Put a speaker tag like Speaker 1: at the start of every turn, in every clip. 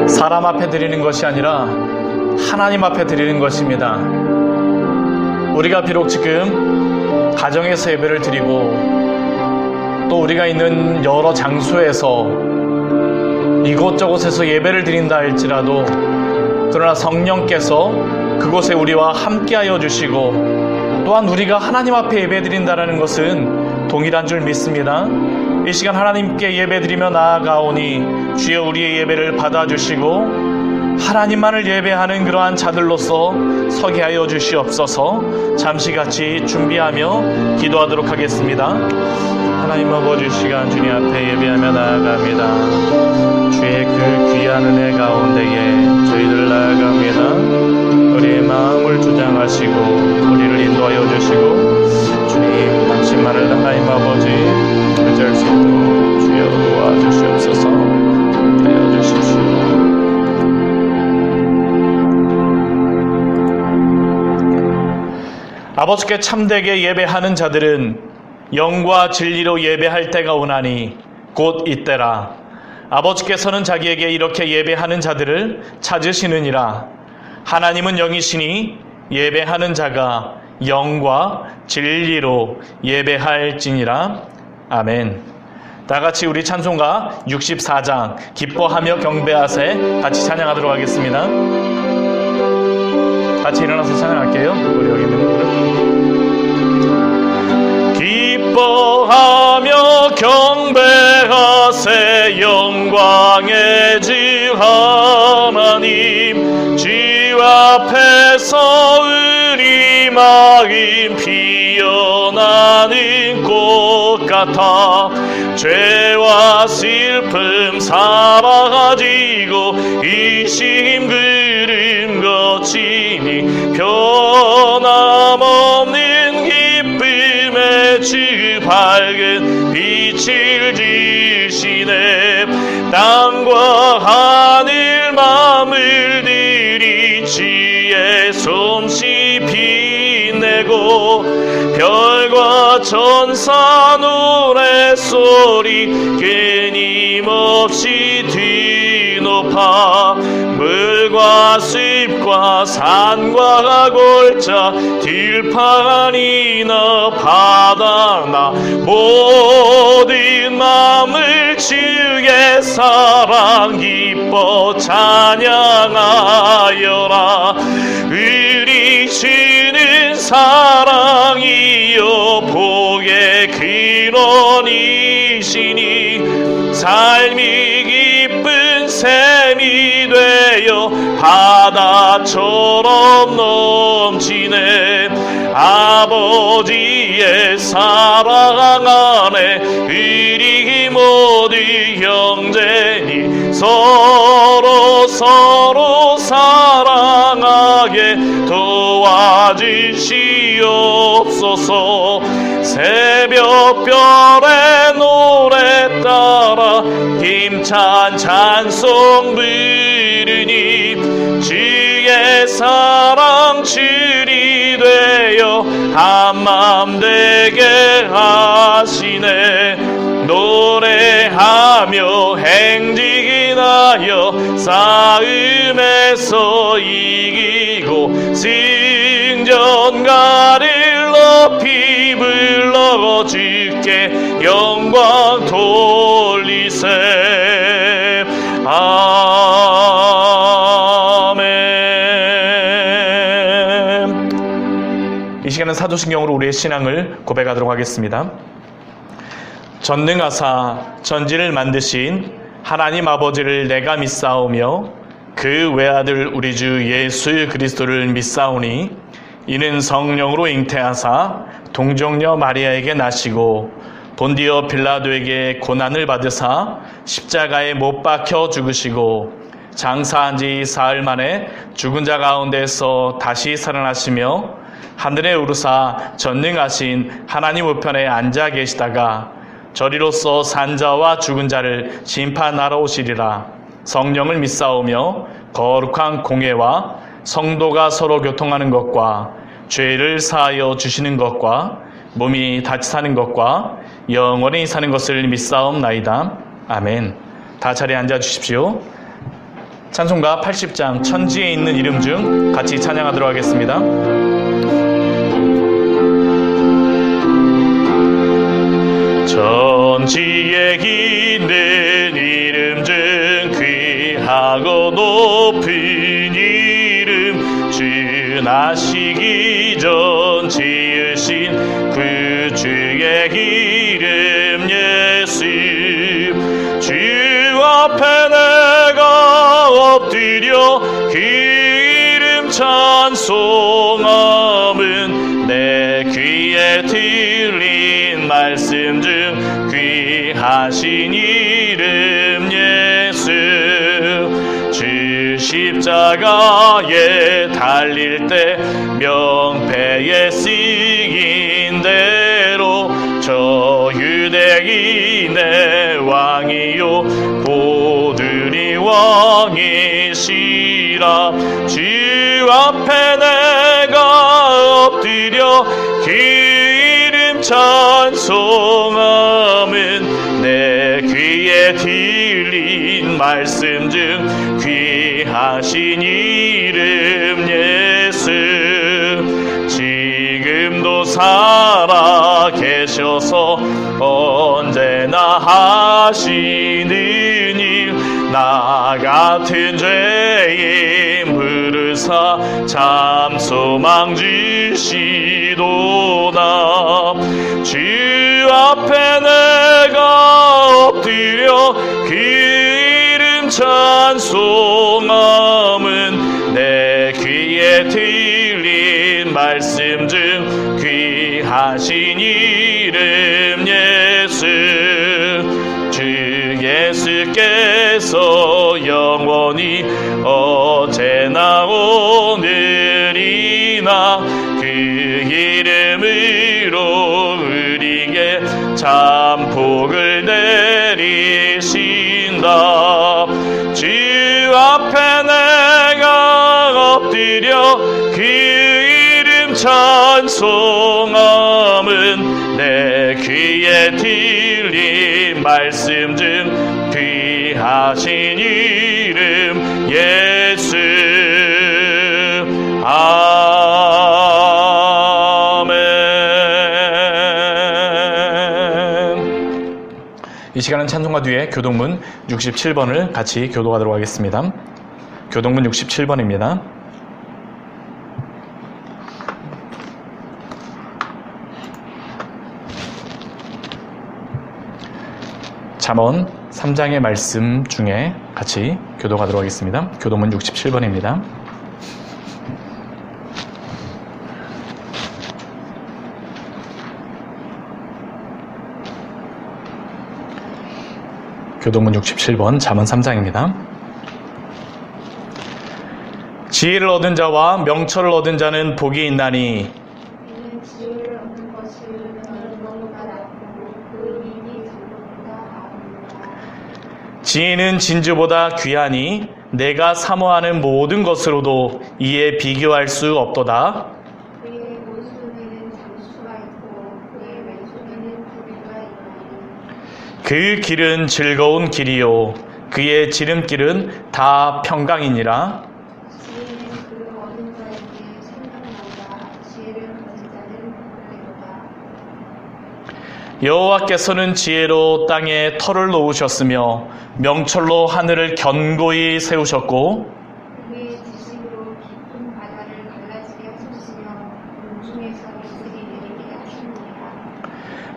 Speaker 1: 사람 앞에 드리는 것이 아니라 하나님 앞에 드리는 것입니다. 우리가 비록 지금 가정에서 예배를 드리고 또 우리가 있는 여러 장소에서 이곳저곳에서 예배를 드린다 할지라도 그러나 성령께서 그곳에 우리와 함께하여 주시고 또한 우리가 하나님 앞에 예배 드린다는 것은 동일한 줄 믿습니다. 이 시간 하나님께 예배드리며 나아가오니 주여 우리의 예배를 받아주시고 하나님만을 예배하는 그러한 자들로서 서게 하여 주시옵소서. 잠시 같이 준비하며 기도하도록 하겠습니다. 하나님 아버지, 시간 주님 앞에 예배하며 나아갑니다. 주의 그 귀한 은혜 가운데에 저희들 나아갑니다. 우리의 마음을 주장하시고 우리를 인도하여 주시고 주님 당신만을 하나님 아버지 의지할 수 있도록 주여 도와주시옵소서. 하여 주십시오. 아버지께 참되게 예배하는 자들은 영과 진리로 예배할 때가 오나니 곧 이때라. 아버지께서는 자기에게 이렇게 예배하는 자들을 찾으시느니라. 하나님은 영이시니 예배하는 자가 영과 진리로 예배할지니라. 아멘. 다같이 우리 찬송가 64장 기뻐하며 경배하세 같이 찬양하도록 하겠습니다. 같이 일어나서 찬양할게요. 우리 여기 있는 분들은 기뻐하며 경배하세 영광의 주 하나님. 주 앞에서 우리 마음 피어나는 꽃 같아 죄와 슬픔 사라지고 이심 그름 거치니 변함없는 기쁨의 주 밝은 빛을 주시네. 땅과 하늘 마음을 들이 주의 솜씨 빛내고 별과 천사 노랫소리 끊임없이 뒤높아 물과 숲과 산과 골짜 들판이나 바다나 모든 마음을 주의 사랑 기뻐 찬양하여라. 우리 주는 사랑이요 복의 근원이시니 삶이 기쁜 샘이 되어 바다처럼 넘치네. 아버지의 사랑 안에 우리 모두 형제니 서로 사랑하게 도와주시옵소서. 새벽별의 노래 따라 힘찬 찬송 부르니 주의 사랑 줄이 되어 한마음 되게 하시네. 노래하며 행진하여 싸움에서 이기고 승전가를 높이 불러 주께 영광 돌리세. 아멘. 이 시간은 사도신경으로 우리의 신앙을 고백하도록 하겠습니다. 전능하사 전지를 만드신 하나님 아버지를 내가 믿사오며 그 외아들 우리 주 예수 그리스도를 믿사오니 이는 성령으로 잉태하사 동정녀 마리아에게 나시고 본디오 빌라도에게 고난을 받으사 십자가에 못 박혀 죽으시고 장사한 지 사흘 만에 죽은 자 가운데서 다시 살아나시며 하늘에 오르사 전능하신 하나님 우편에 앉아 계시다가 저리로서 산자와 죽은 자를 심판하러 오시리라. 성령을 믿사오며 거룩한 공회와 성도가 서로 교통하는 것과 죄를 사하여 주시는 것과 몸이 다시 사는 것과 영원히 사는 것을 믿사옵나이다. 아멘. 다 자리에 앉아 주십시오. 찬송가 80장 천지에 있는 이름 중 같이 찬양하도록 하겠습니다. 천지에 있는 이름 중 귀하고 높은 이름, 주 나시기 전 지으신 그 주의 이름 예수. 주 앞에 내가 엎드려 그 이름 찬송함은 내 귀에 들린 말씀 중 귀하신 이름 예수. 주 십자가에 달릴 때 명패에 쓰인 대로 저 유대인의 왕이요 보들이 왕이시라. 주 앞에 내가 엎드려 그 이름 찬송함은 내 귀에 들린 말씀 중 귀하신 이름 예수. 지금도 살아 계셔서 언제나 하시는 일, 나 같은 죄인 부르사 참 소망 주시도다. 주 앞에 내가 엎드려 그 이름 찬송함은 내 귀에 들린 말씀 중 귀하신 이름 예수. 주 예수께서 영원히 어제나 오늘이나 그 이름으로 우리에게 참 복을 내리신다. 주 앞에 내가 엎드려 그 이름 찬송함은 내 귀에 들린 말씀 중 귀하신 이름 예수. 아멘. 이 시간은 찬송가 뒤에 교동문 67번을 같이 교도하도록 하겠습니다. 교동문 67번입니다. 잠언 3장의 말씀 중에 같이 교도하도록 하겠습니다. 교동문 67번입니다. 교동문 67번 잠언 3장입니다. 지혜를 얻은 자와 명철을 얻은 자는 복이 있나니
Speaker 2: 지혜를 얻는 것이 너무나 나쁘고 그 이익이 전부보다 아닙니다.
Speaker 1: 지혜는 진주보다 귀하니 내가 사모하는 모든 것으로도 이에 비교할 수 없도다.
Speaker 2: 그의 오른손에는 장수가 있고 그의 왼손에는 부리가 있나니
Speaker 1: 그 길은 즐거운 길이요 그의 지름길은 다 평강이니라.
Speaker 2: 지혜는 그 얻은 자에게 생각난다. 지혜를 가진 자는 복되도다.
Speaker 1: 여호와께서는 지혜로 땅에 터를 놓으셨으며 명철로 하늘을 견고히 세우셨고
Speaker 2: 그의 지식으로 깊은 바다를 갈라지게 하셨으며 공중에서 이슬이 내리게 하셨느니라.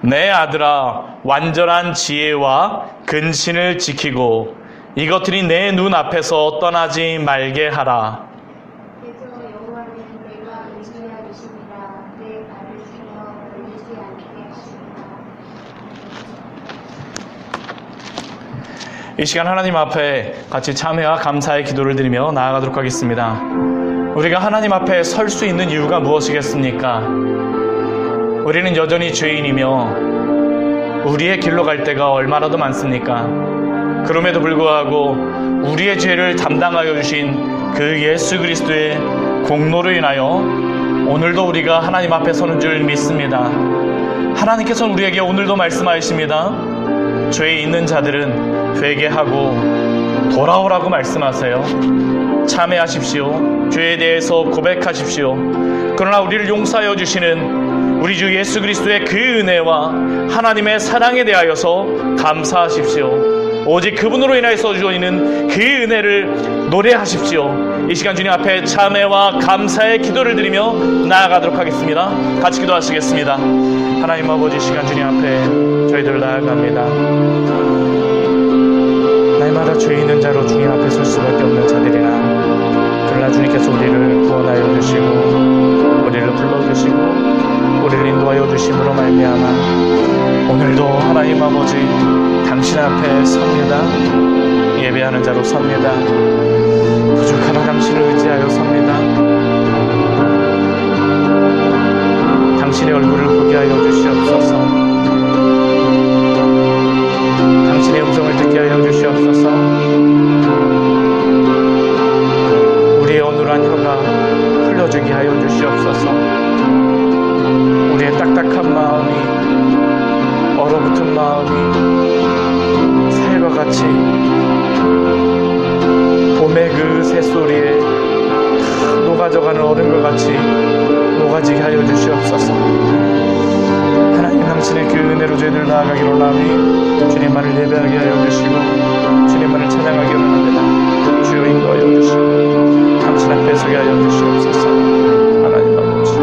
Speaker 1: 내 아들아 완전한 지혜와 근신을 지키고 이것들이 내 눈 앞에서 떠나지 말게 하라.
Speaker 2: 그래서 여호와는 내가 의지하시니라. 내 발을 세워 멀리지 않게 하시니라.
Speaker 1: 이 시간 하나님 앞에 같이 참회와 감사의 기도를 드리며 나아가도록 하겠습니다. 우리가 하나님 앞에 설 수 있는 이유가 무엇이겠습니까? 우리는 여전히 죄인이며 우리의 길로 갈 때가 얼마나 더 많습니까? 그럼에도 불구하고 우리의 죄를 담당하여 주신 그 예수 그리스도의 공로로 인하여 오늘도 우리가 하나님 앞에 서는 줄 믿습니다. 하나님께서는 우리에게 오늘도 말씀하십니다. 죄에 있는 자들은 회개하고 돌아오라고 말씀하세요. 참회하십시오. 죄에 대해서 고백하십시오. 그러나 우리를 용서하여 주시는 우리 주 예수 그리스도의 그 은혜와 하나님의 사랑에 대하여서 감사하십시오. 오직 그분으로 인하여서 저희는 그 은혜를 노래하십시오. 이 시간 주님 앞에 참회와 감사의 기도를 드리며 나아가도록 하겠습니다. 같이 기도하시겠습니다. 하나님 아버지, 시간 주님 앞에 저희들 나아갑니다. 날마다 죄 있는 자로 주님 앞에 설 수밖에 없는 자들이나, 그러나 주님께서 우리를 구원하여 주시고 우리를 불러주시고 우리를 인도하여 주심으로 말미암아 오늘도 하나님 아버지 당신 앞에 섭니다. 예배하는 자로 섭니다. 부족하나 당신을 의지하여 섭니다. 당신의 얼굴을 보게 하여 주시옵소서. 당신의 음성을 듣게 하여 주시옵소서. 우리의 어눌한 혀가 흘려주게 하여 주시옵소서. 우리의 딱딱한 마음이, 얼어붙은 마음이 새과 같이 봄의 그 새소리에 녹아져가는 얼음과 같이 녹아지게 하여 주시옵소서. 하나님, 당신의 그 은혜로 저희들 나아가기를 원하오니 주님만을 예배하게 하여 주시고 주님만을 찬양하게 원합니다. 주여 인도하여 주시고 당신 앞에 서게 하여 주시옵소서. 하나님 아버지,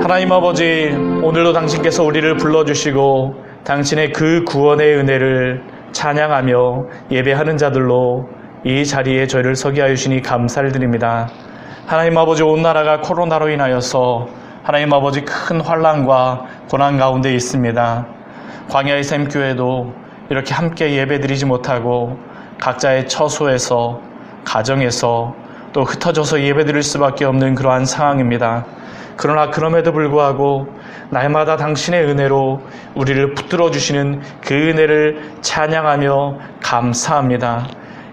Speaker 1: 하나님 아버지, 오늘도 당신께서 우리를 불러주시고 당신의 그 구원의 은혜를 찬양하며 예배하는 자들로 이 자리에 저희를 서게 하시니 감사를 드립니다. 하나님 아버지, 온 나라가 코로나로 인하여서 하나님 아버지 큰 환난과 고난 가운데 있습니다. 광야의 샘교회도 이렇게 함께 예배드리지 못하고 각자의 처소에서, 가정에서 또 흩어져서 예배드릴 수밖에 없는 그러한 상황입니다. 그러나 그럼에도 불구하고 날마다 당신의 은혜로 우리를 붙들어 주시는 그 은혜를 찬양하며 감사합니다.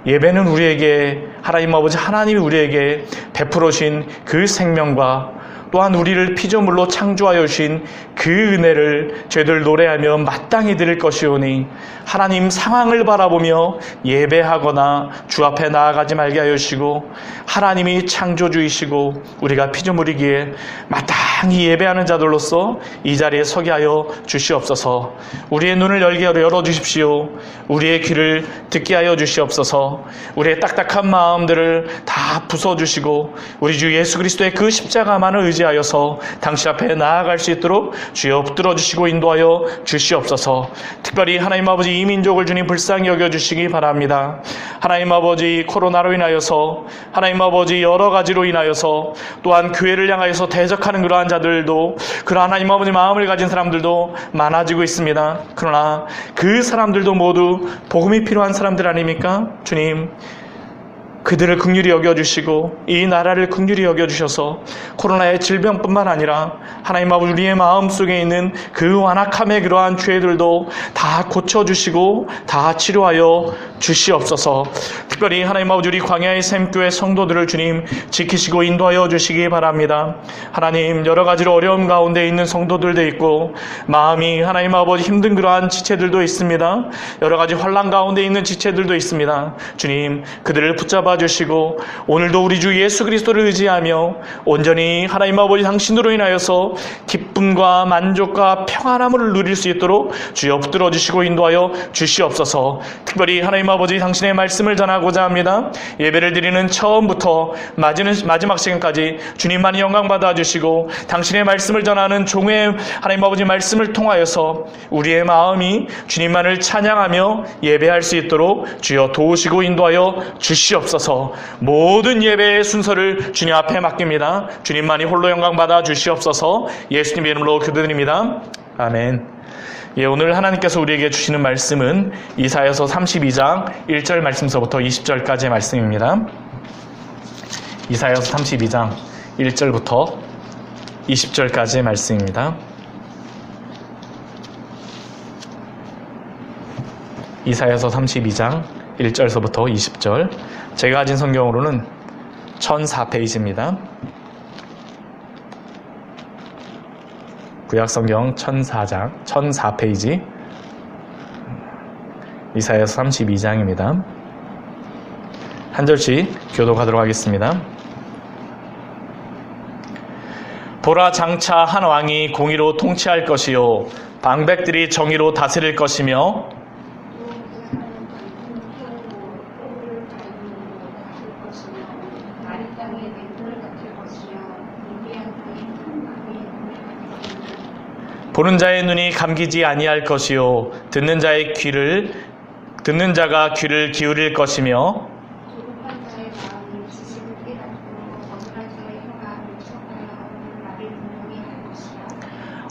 Speaker 1: 예배는 우리에게 하나님 아버지, 하나님이 우리에게 베풀어 주신 그 생명과 또한 우리를 피조물로 창조하여 주신 그 은혜를 저희들 노래하며 마땅히 드릴 것이오니 하나님, 상황을 바라보며 예배하거나 주 앞에 나아가지 말게 하여 주시고 하나님이 창조주이시고 우리가 피조물이기에 마땅히 예배하는 자들로서 이 자리에 서게 하여 주시옵소서. 우리의 눈을 열어주십시오. 우리의 귀를 듣게 하여 주시옵소서. 우리의 딱딱한 마음들을 다 부숴주시고 우리 주 예수 그리스도의 그 십자가만을 의지하여서 당신 앞에 나아갈 수 있도록 주여 붙들어 주시고 인도하여 주시옵소서. 특별히 하나님 아버지, 이 민족을 주님 불쌍히 여겨주시기 바랍니다. 하나님 아버지, 코로나로 인하여서 하나님 아버지 여러 가지로 인하여서 또한 교회를 향하여서 대적하는 그러한 자들도, 그러한 하나님 아버지 마음을 가진 사람들도 많아지고 있습니다. 그러나 그 사람들도 모두 복음이 필요한 사람들 아닙니까? 주님, 그들을 긍휼히 여겨주시고 이 나라를 긍휼히 여겨주셔서 코로나의 질병뿐만 아니라 하나님 아버지 우리의 마음속에 있는 그 완악함의 그러한 죄들도 다 고쳐주시고 다 치료하여 주시옵소서. 특별히 하나님 아버지 우리 광야의 샘교회 성도들을 주님 지키시고 인도하여 주시기 바랍니다. 하나님, 여러 가지로 어려움 가운데 있는 성도들도 있고 마음이 하나님 아버지 힘든 그러한 지체들도 있습니다. 여러 가지 환난 가운데 있는 지체들도 있습니다. 주님, 그들을 붙잡아 주시고 오늘도 우리 주 예수 그리스도를 의지하며 온전히 하나님 아버지 당신으로 인하여서 기쁨과 만족과 평안함을 누릴 수 있도록 주여 붙들어 주시고 인도하여 주시옵소서. 특별히 하나님 아버지 당신의 말씀을 전하고자 합니다. 예배를 드리는 처음부터 마지막 시간까지 주님만이 영광 받아 주시고 당신의 말씀을 전하는 종의 하나님 아버지 말씀을 통하여서 우리의 마음이 주님만을 찬양하며 예배할 수 있도록 주여 도우시고 인도하여 주시옵소서. 모든 예배의 순서를 주님 앞에 맡깁니다. 주님만이 홀로 영광 받아 주시옵소서. 예수님의 이름으로 기도드립니다. 아멘. 예, 오늘 하나님께서 우리에게 주시는 말씀은 이사야서 32장 1절 말씀서부터 20절까지의 말씀입니다. 이사야서 32장 1절부터 20절까지의 말씀입니다. 이사야서 32장 1절서부터 20절. 제가 가진 성경으로는 1004페이지입니다. 구약성경 1004페이지 이사야서 32장입니다. 한 절씩 교독하도록 하겠습니다. 보라, 장차 한 왕이 공의로 통치할 것이요 방백들이 정의로 다스릴 것이며 보는 자의 눈이 감기지 아니할 것이요 듣는 자가 귀를 기울일 것이며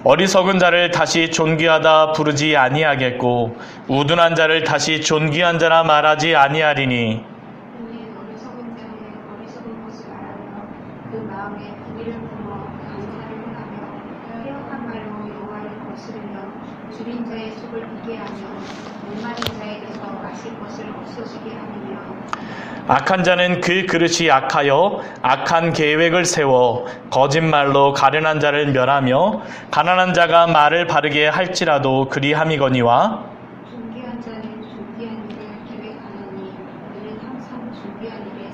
Speaker 1: 어리석은 자를 다시 존귀하다 부르지 아니하겠고 우둔한 자를 다시 존귀한 자라 말하지 아니하리니
Speaker 2: 줄인 자의 속을 비게 하며 목마른 자에게서 마실 것을 없어지게 하느며
Speaker 1: 악한 자는 그 그릇이 악하여 악한 계획을 세워 거짓말로 가련한 자를 멸하며 가난한 자가 말을 바르게 할지라도 그리함이거니와
Speaker 2: 존귀한 자는 존귀한 일을 계획하느니 그는 항상 존귀한 일에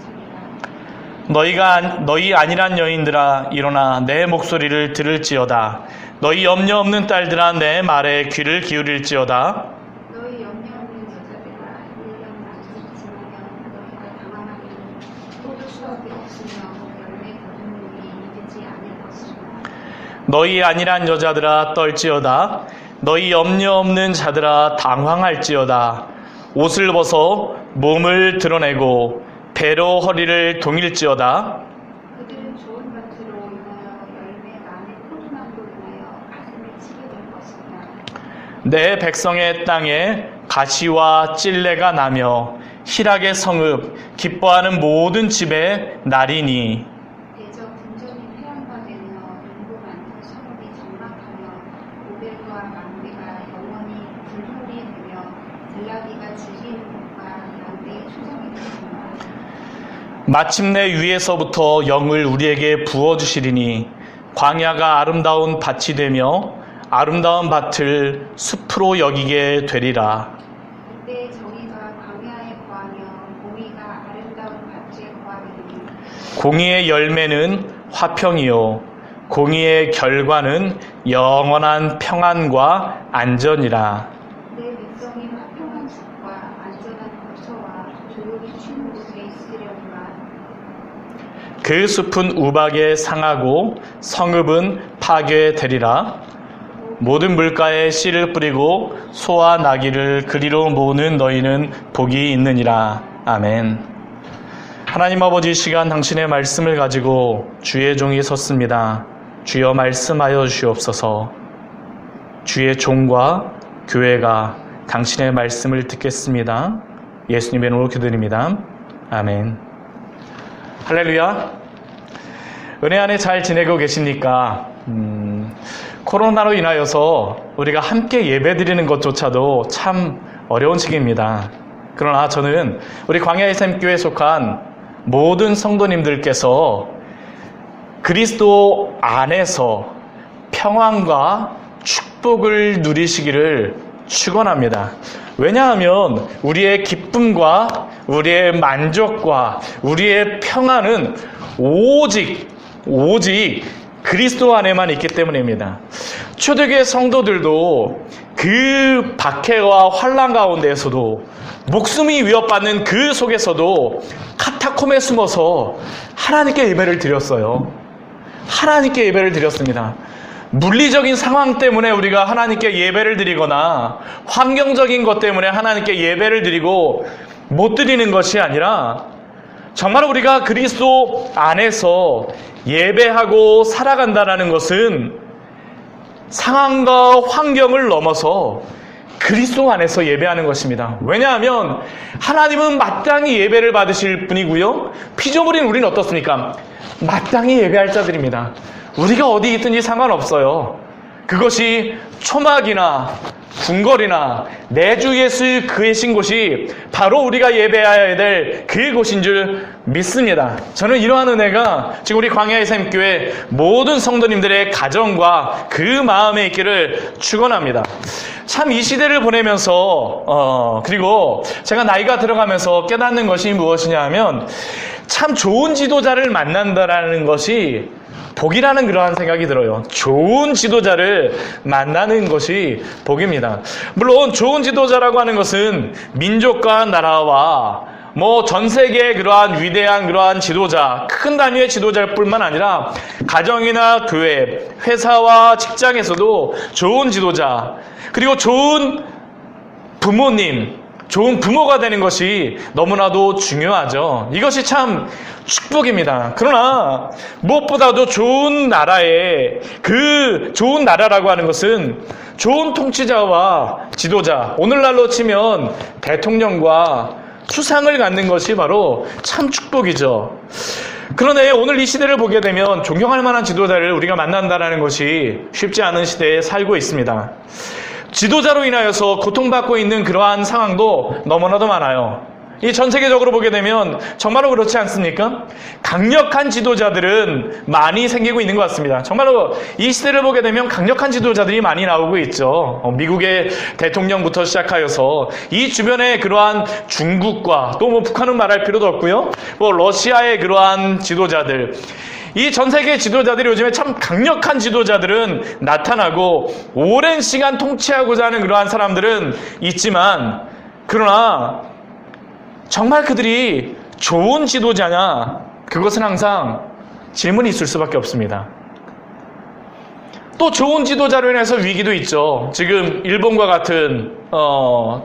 Speaker 2: 서리라.
Speaker 1: 너희 안일한 여인들아 일어나 내 목소리를 들을지어다. 너희 염려 없는 딸들아 내 말에 귀를 기울일지어다.
Speaker 2: 너희 염려 없는 여자들아 1년 만족하시면 너희가 당하나니 또도 수확이 없으며 열매 거둔 놈이 믿지 않을 것이라.
Speaker 1: 너희 안일한 여자들아 떨지어다. 너희 염려 없는 자들아 당황할지어다. 옷을 벗어 몸을 드러내고 배로 허리를 동일지어다.
Speaker 2: 그들은 좋은 밭으로 인하여 열매 많은 포도나무로 인하여 가슴을 치게 될 것이다.
Speaker 1: 내 백성의 땅에 가시와 찔레가 나며 희락의 성읍 기뻐하는 모든 집에 나리니
Speaker 2: 대저 분전이 회양화되며 인구 많은 성읍이 장막하며 오벨과 망대가 영원히 불효리 되며 들나비가 즐기는 것과 양대의 초성이 되니라.
Speaker 1: 마침내 위에서부터 영을 우리에게 부어주시리니 광야가 아름다운 밭이 되며 아름다운 밭을 숲으로 여기게 되리라.
Speaker 2: 그때 정의가 광야에 거하며 공의가 아름다운 밭에 거하리니
Speaker 1: 공의의 열매는 화평이요 공의의 결과는 영원한 평안과 안전이라.
Speaker 2: 내 백성이 화평한 숲과 안전한 거처와 조용히 쉬는 곳에 있으려니와
Speaker 1: 그 숲은 우박에 상하고 성읍은 파괴되리라. 모든 물가에 씨를 뿌리고 소와 나귀를 그리로 모으는 너희는 복이 있느니라. 아멘. 하나님 아버지, 이 시간 당신의 말씀을 가지고 주의 종이 섰습니다. 주여 말씀하여 주시옵소서. 주의 종과 교회가 당신의 말씀을 듣겠습니다. 예수님의 이름으로 기도드립니다. 아멘. 할렐루야. 은혜 안에 잘 지내고 계십니까? 코로나로 인하여서 우리가 함께 예배드리는 것조차도 참 어려운 시기입니다. 그러나 저는 우리 광야의 샘교회에 속한 모든 성도님들께서 그리스도 안에서 평안과 축복을 누리시기를 축원합니다. 왜냐하면 우리의 기쁨과 우리의 만족과 우리의 평안은 오직 그리스도 안에만 있기 때문입니다. 초대교회 성도들도 그 박해와 환난 가운데에서도 목숨이 위협받는 그 속에서도 카타콤에 숨어서 하나님께 예배를 드렸어요. 하나님께 예배를 드렸습니다. 물리적인 상황 때문에 우리가 하나님께 예배를 드리거나 환경적인 것 때문에 하나님께 예배를 드리고 못 드리는 것이 아니라 정말 우리가 그리스도 안에서 예배하고 살아간다는 것은 상황과 환경을 넘어서 그리스도 안에서 예배하는 것입니다. 왜냐하면 하나님은 마땅히 예배를 받으실 분이고요. 피조물인 우리는 어떻습니까? 마땅히 예배할 자들입니다. 우리가 어디 있든지 상관없어요. 그것이 초막이나 궁궐이나 내 주 예수 계신 곳이 바로 우리가 예배해야 될 그 곳인 줄 믿습니다. 저는 이러한 은혜가 지금 우리 광야의 샘교회 모든 성도님들의 가정과 그 마음에 있기를 축원합니다. 참 이 시대를 보내면서 그리고 제가 나이가 들어가면서 깨닫는 것이 무엇이냐 하면 참 좋은 지도자를 만난다라는 것이 복이라는 그러한 생각이 들어요. 좋은 지도자를 만나는 것이 복입니다. 물론 좋은 지도자라고 하는 것은 민족과 나라와 전 세계의 그러한 위대한 그러한 지도자, 큰 단위의 지도자일 뿐만 아니라 가정이나 교회, 회사와 직장에서도 좋은 지도자, 그리고 좋은 부모님, 좋은 부모가 되는 것이 너무나도 중요하죠. 이것이 참 축복입니다. 그러나 무엇보다도 좋은 나라의 그 좋은 나라라고 하는 것은 좋은 통치자와 지도자, 오늘날로 치면 대통령과 수상을 갖는 것이 바로 참 축복이죠. 그런데 오늘 이 시대를 보게 되면 존경할 만한 지도자를 우리가 만난다는 것이 쉽지 않은 시대에 살고 있습니다. 지도자로 인하여서 고통받고 있는 그러한 상황도 너무나도 많아요. 이 전 세계적으로 보게 되면 정말로 그렇지 않습니까? 강력한 지도자들은 많이 생기고 있는 것 같습니다. 정말로 이 시대를 보게 되면 강력한 지도자들이 많이 나오고 있죠. 미국의 대통령부터 시작하여서 이 주변에 그러한 중국과 또 북한은 말할 필요도 없고요. 러시아의 그러한 지도자들, 이 전 세계 지도자들이 요즘에 참 강력한 지도자들은 나타나고 오랜 시간 통치하고자 하는 그러한 사람들은 있지만, 그러나 정말 그들이 좋은 지도자냐? 그것은 항상 질문이 있을 수밖에 없습니다. 또 좋은 지도자로 인해서 위기도 있죠. 지금 일본과 같은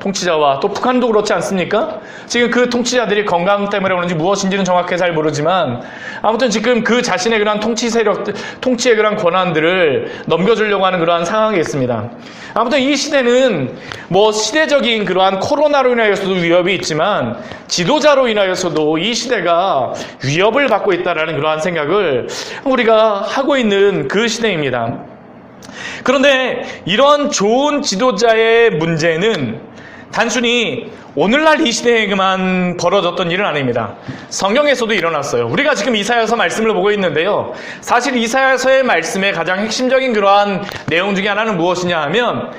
Speaker 1: 통치자와 또 북한도 그렇지 않습니까? 지금 그 통치자들이 건강 때문에 그런지 무엇인지는 정확히 잘 모르지만 아무튼 지금 그 자신의 그런 통치 세력, 통치의 그런 권한들을 넘겨주려고 하는 그러한 상황이 있습니다. 아무튼 이 시대는 시대적인 그러한 코로나로 인하여서도 위협이 있지만 지도자로 인하여서도 이 시대가 위협을 받고 있다는 그러한 생각을 우리가 하고 있는 그 시대입니다. 그런데 이런 좋은 지도자의 문제는 단순히 오늘날 이 시대에만 벌어졌던 일은 아닙니다. 성경에서도 일어났어요. 우리가 지금 이사야서 말씀을 보고 있는데요. 사실 이사야서의 말씀의 가장 핵심적인 그러한 내용 중에 하나는 무엇이냐 하면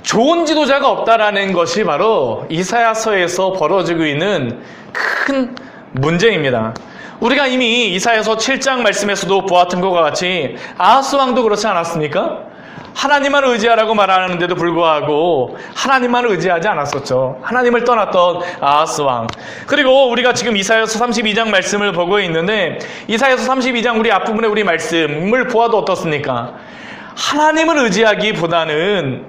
Speaker 1: 좋은 지도자가 없다라는 것이 바로 이사야서에서 벌어지고 있는 큰 문제입니다. 우리가 이미 이사야서 7장 말씀에서도 보았던 것과 같이 아하스 왕도 그렇지 않았습니까? 하나님만 의지하라고 말하는데도 불구하고 하나님만 의지하지 않았었죠. 하나님을 떠났던 아하스 왕. 그리고 우리가 지금 이사야서 32장 말씀을 보고 있는데 이사야서 32장 우리 앞부분에 우리 말씀을 보아도 어떻습니까? 하나님을 의지하기보다는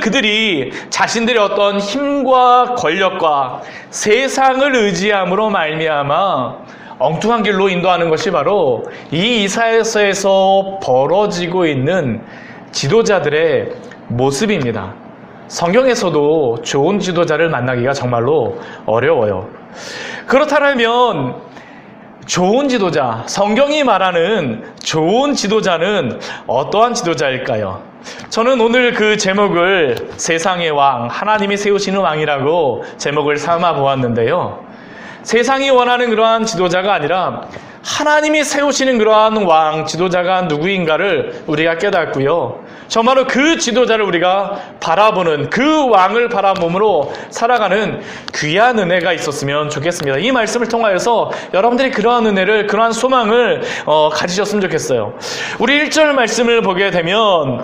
Speaker 1: 그들이 자신들의 어떤 힘과 권력과 세상을 의지함으로 말미암아 엉뚱한 길로 인도하는 것이 바로 이 이사야서에서 벌어지고 있는 지도자들의 모습입니다. 성경에서도 좋은 지도자를 만나기가 정말로 어려워요. 그렇다면 좋은 지도자, 성경이 말하는 좋은 지도자는 어떠한 지도자일까요? 저는 오늘 그 제목을 세상의 왕, 하나님이 세우시는 왕이라고 제목을 삼아 보았는데요. 세상이 원하는 그러한 지도자가 아니라 하나님이 세우시는 그러한 왕, 지도자가 누구인가를 우리가 깨닫고요. 정말로 그 지도자를 우리가 바라보는, 그 왕을 바라봄으로 살아가는 귀한 은혜가 있었으면 좋겠습니다. 이 말씀을 통하여서 여러분들이 그러한 은혜를, 그러한 소망을 가지셨으면 좋겠어요. 우리 1절 말씀을 보게 되면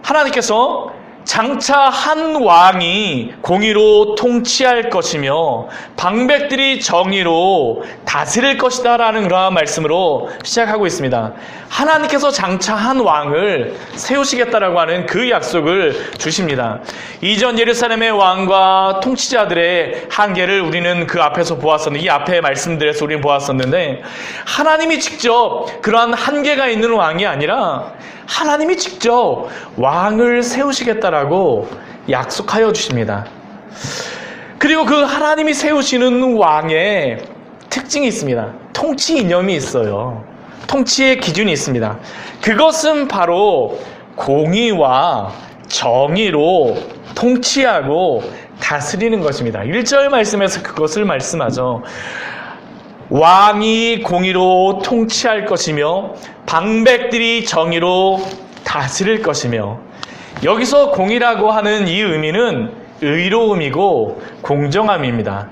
Speaker 1: 하나님께서 장차 한 왕이 공의로 통치할 것이며 방백들이 정의로 다스릴 것이다 라는 그러한 말씀으로 시작하고 있습니다. 하나님께서 장차 한 왕을 세우시겠다라고 하는 그 약속을 주십니다. 이전 예루살렘의 왕과 통치자들의 한계를 우리는 그 앞에서 보았었는데, 이 앞에 말씀들에서 우리는 보았었는데, 하나님이 직접 그러한 한계가 있는 왕이 아니라 하나님이 직접 왕을 세우시겠다라고 약속하여 주십니다. 그리고 그 하나님이 세우시는 왕의 특징이 있습니다. 통치 이념이 있어요. 통치의 기준이 있습니다. 그것은 바로 공의와 정의로 통치하고 다스리는 것입니다. 1절 말씀에서 그것을 말씀하죠. 왕이 공의로 통치할 것이며 방백들이 정의로 다스릴 것이며, 여기서 공의라고 하는 이 의미는 의로움이고 공정함입니다.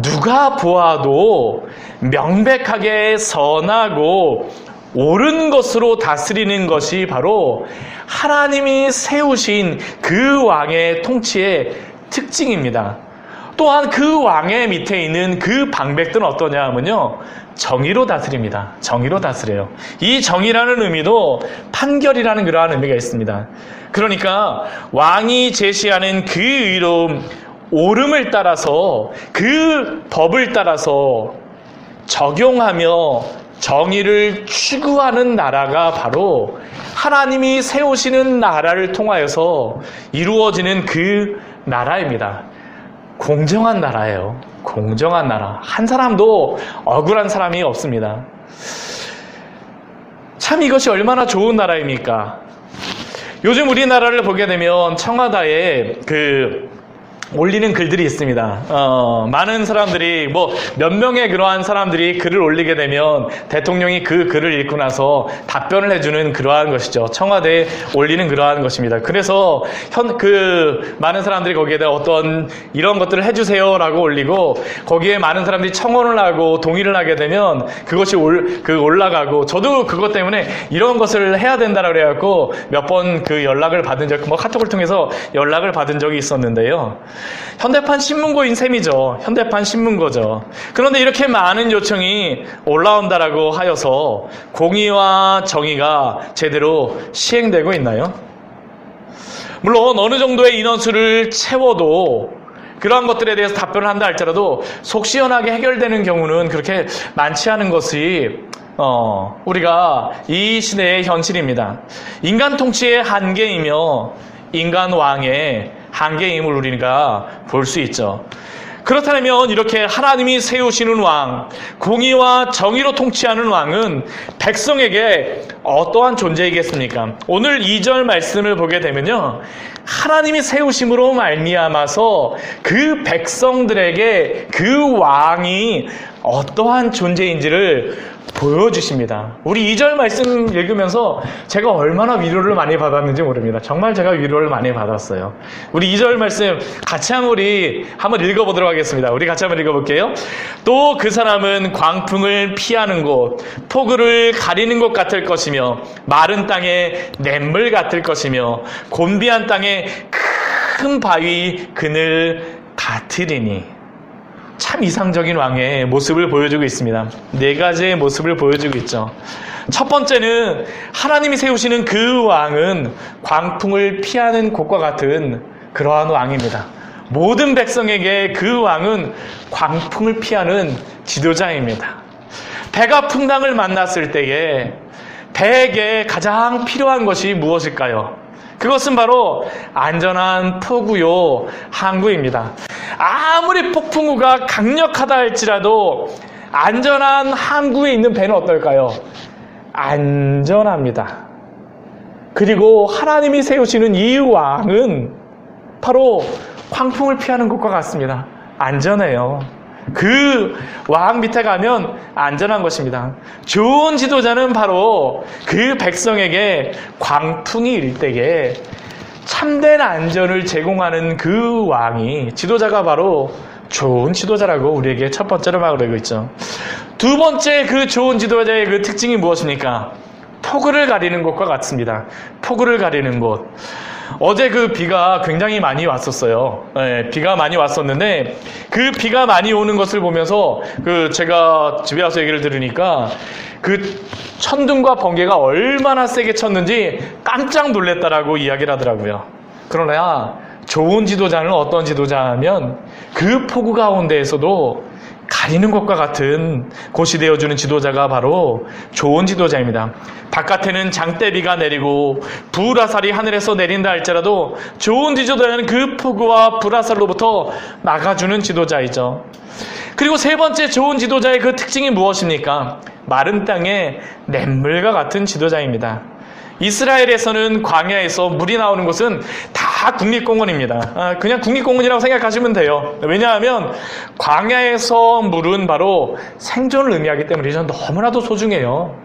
Speaker 1: 누가 보아도 명백하게 선하고 옳은 것으로 다스리는 것이 바로 하나님이 세우신 그 왕의 통치의 특징입니다. 또한 그 왕의 밑에 있는 그 방백들은 어떠냐 하면요, 정의로 다스립니다. 정의로 다스려요. 이 정의라는 의미도 판결이라는 그러한 의미가 있습니다. 그러니까 왕이 제시하는 그 의로움, 옳음을 따라서, 그 법을 따라서 적용하며 정의를 추구하는 나라가 바로 하나님이 세우시는 나라를 통하여서 이루어지는 그 나라입니다. 공정한 나라예요. 공정한 나라. 한 사람도 억울한 사람이 없습니다. 참 이것이 얼마나 좋은 나라입니까? 요즘 우리나라를 보게 되면 청와대에 올리는 글들이 있습니다. 많은 사람들이, 몇 명의 그러한 사람들이 글을 올리게 되면 대통령이 그 글을 읽고 나서 답변을 해주는 그러한 것이죠. 청와대에 올리는 그러한 것입니다. 그래서 많은 사람들이 거기에다 어떤 이런 것들을 해주세요라고 올리고, 거기에 많은 사람들이 청원을 하고 동의를 하게 되면 그것이 올라가고, 저도 그것 때문에 이런 것을 해야 된다라고 그래갖고 몇 번 그 연락을 받은 카톡을 통해서 연락을 받은 적이 있었는데요. 현대판 신문고인 셈이죠. 현대판 신문고죠. 그런데 이렇게 많은 요청이 올라온다라고 하여서 공의와 정의가 제대로 시행되고 있나요? 물론 어느 정도의 인원수를 채워도 그러한 것들에 대해서 답변을 한다 할지라도 속 시원하게 해결되는 경우는 그렇게 많지 않은 것이 우리가 이 시대의 현실입니다. 인간 통치의 한계이며 인간 왕의 한계임을 우리가 볼 수 있죠. 그렇다면 이렇게 하나님이 세우시는 왕, 공의와 정의로 통치하는 왕은 백성에게 어떠한 존재이겠습니까? 오늘 2절 말씀을 보게 되면요, 하나님이 세우심으로 말미암아서 그 백성들에게 그 왕이 어떠한 존재인지를 보여주십니다. 우리 2절 말씀 읽으면서 제가 얼마나 위로를 많이 받았는지 모릅니다. 정말 제가 위로를 많이 받았어요. 우리 2절 말씀 같이 한번 읽어보도록 하겠습니다. 우리 같이 한번 읽어볼게요. 또 그 사람은 광풍을 피하는 곳, 폭우를 가리는 곳 같을 것이며, 마른 땅에 냇물 같을 것이며, 곤비한 땅에 큰 바위 그늘 같으리니. 참 이상적인 왕의 모습을 보여주고 있습니다. 4가지의 모습을 보여주고 있죠. 첫 번째는 하나님이 세우시는 그 왕은 광풍을 피하는 곳과 같은 그러한 왕입니다. 모든 백성에게 그 왕은 광풍을 피하는 지도자입니다. 배가 풍랑을 만났을 때에 배에게 가장 필요한 것이 무엇일까요? 그것은 바로 안전한 포구요 항구입니다. 아무리 폭풍우가 강력하다 할지라도 안전한 항구에 있는 배는 어떨까요? 안전합니다. 그리고 하나님이 세우시는 이 왕은 바로 광풍을 피하는 곳과 같습니다. 안전해요. 그 왕 밑에 가면 안전한 것입니다. 좋은 지도자는 바로 그 백성에게 광풍이 일 때에 참된 안전을 제공하는 그 왕이, 지도자가 바로 좋은 지도자라고 우리에게 첫 번째로 말하고 있죠. 두 번째 그 좋은 지도자의 그 특징이 무엇입니까? 폭우를 가리는 곳과 같습니다. 폭우를 가리는 곳. 어제 그 비가 굉장히 많이 왔었어요. 네, 비가 많이 왔었는데 그 비가 많이 오는 것을 보면서 제가 집에 와서 얘기를 들으니까 그 천둥과 번개가 얼마나 세게 쳤는지 깜짝 놀랐다라고 이야기를 하더라고요. 그러나 좋은 지도자는 어떤 지도자냐면 그 폭우 가운데에서도 가리는 것과 같은 곳이 되어주는 지도자가 바로 좋은 지도자입니다. 바깥에는 장대비가 내리고 불화살이 하늘에서 내린다 할지라도 좋은 지도자는 그 폭우와 불화살로부터 막아주는 지도자이죠. 그리고 세 번째 좋은 지도자의 그 특징이 무엇입니까? 마른 땅에 냇물과 같은 지도자입니다. 이스라엘에서는 광야에서 물이 나오는 곳은 다 국립공원입니다. 그냥 국립공원이라고 생각하시면 돼요. 왜냐하면 광야에서 물은 바로 생존을 의미하기 때문이죠. 너무나도 소중해요.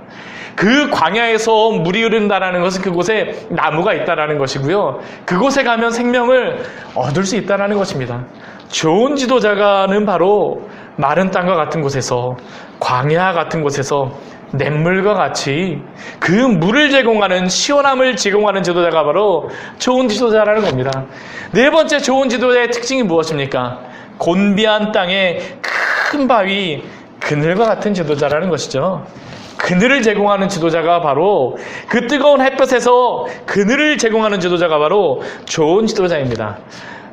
Speaker 1: 그 광야에서 물이 흐른다는 것은 그곳에 나무가 있다는 것이고요. 그곳에 가면 생명을 얻을 수 있다는 것입니다. 좋은 지도자가는 바로 마른 땅과 같은 곳에서, 광야 같은 곳에서 냇물과 같이 그 물을 제공하는, 시원함을 제공하는 지도자가 바로 좋은 지도자라는 겁니다. 네 번째 좋은 지도자의 특징이 무엇입니까? 곤비한 땅에 큰 바위, 그늘과 같은 지도자라는 것이죠. 그늘을 제공하는 지도자가 바로, 그 뜨거운 햇볕에서 그늘을 제공하는 지도자가 바로 좋은 지도자입니다.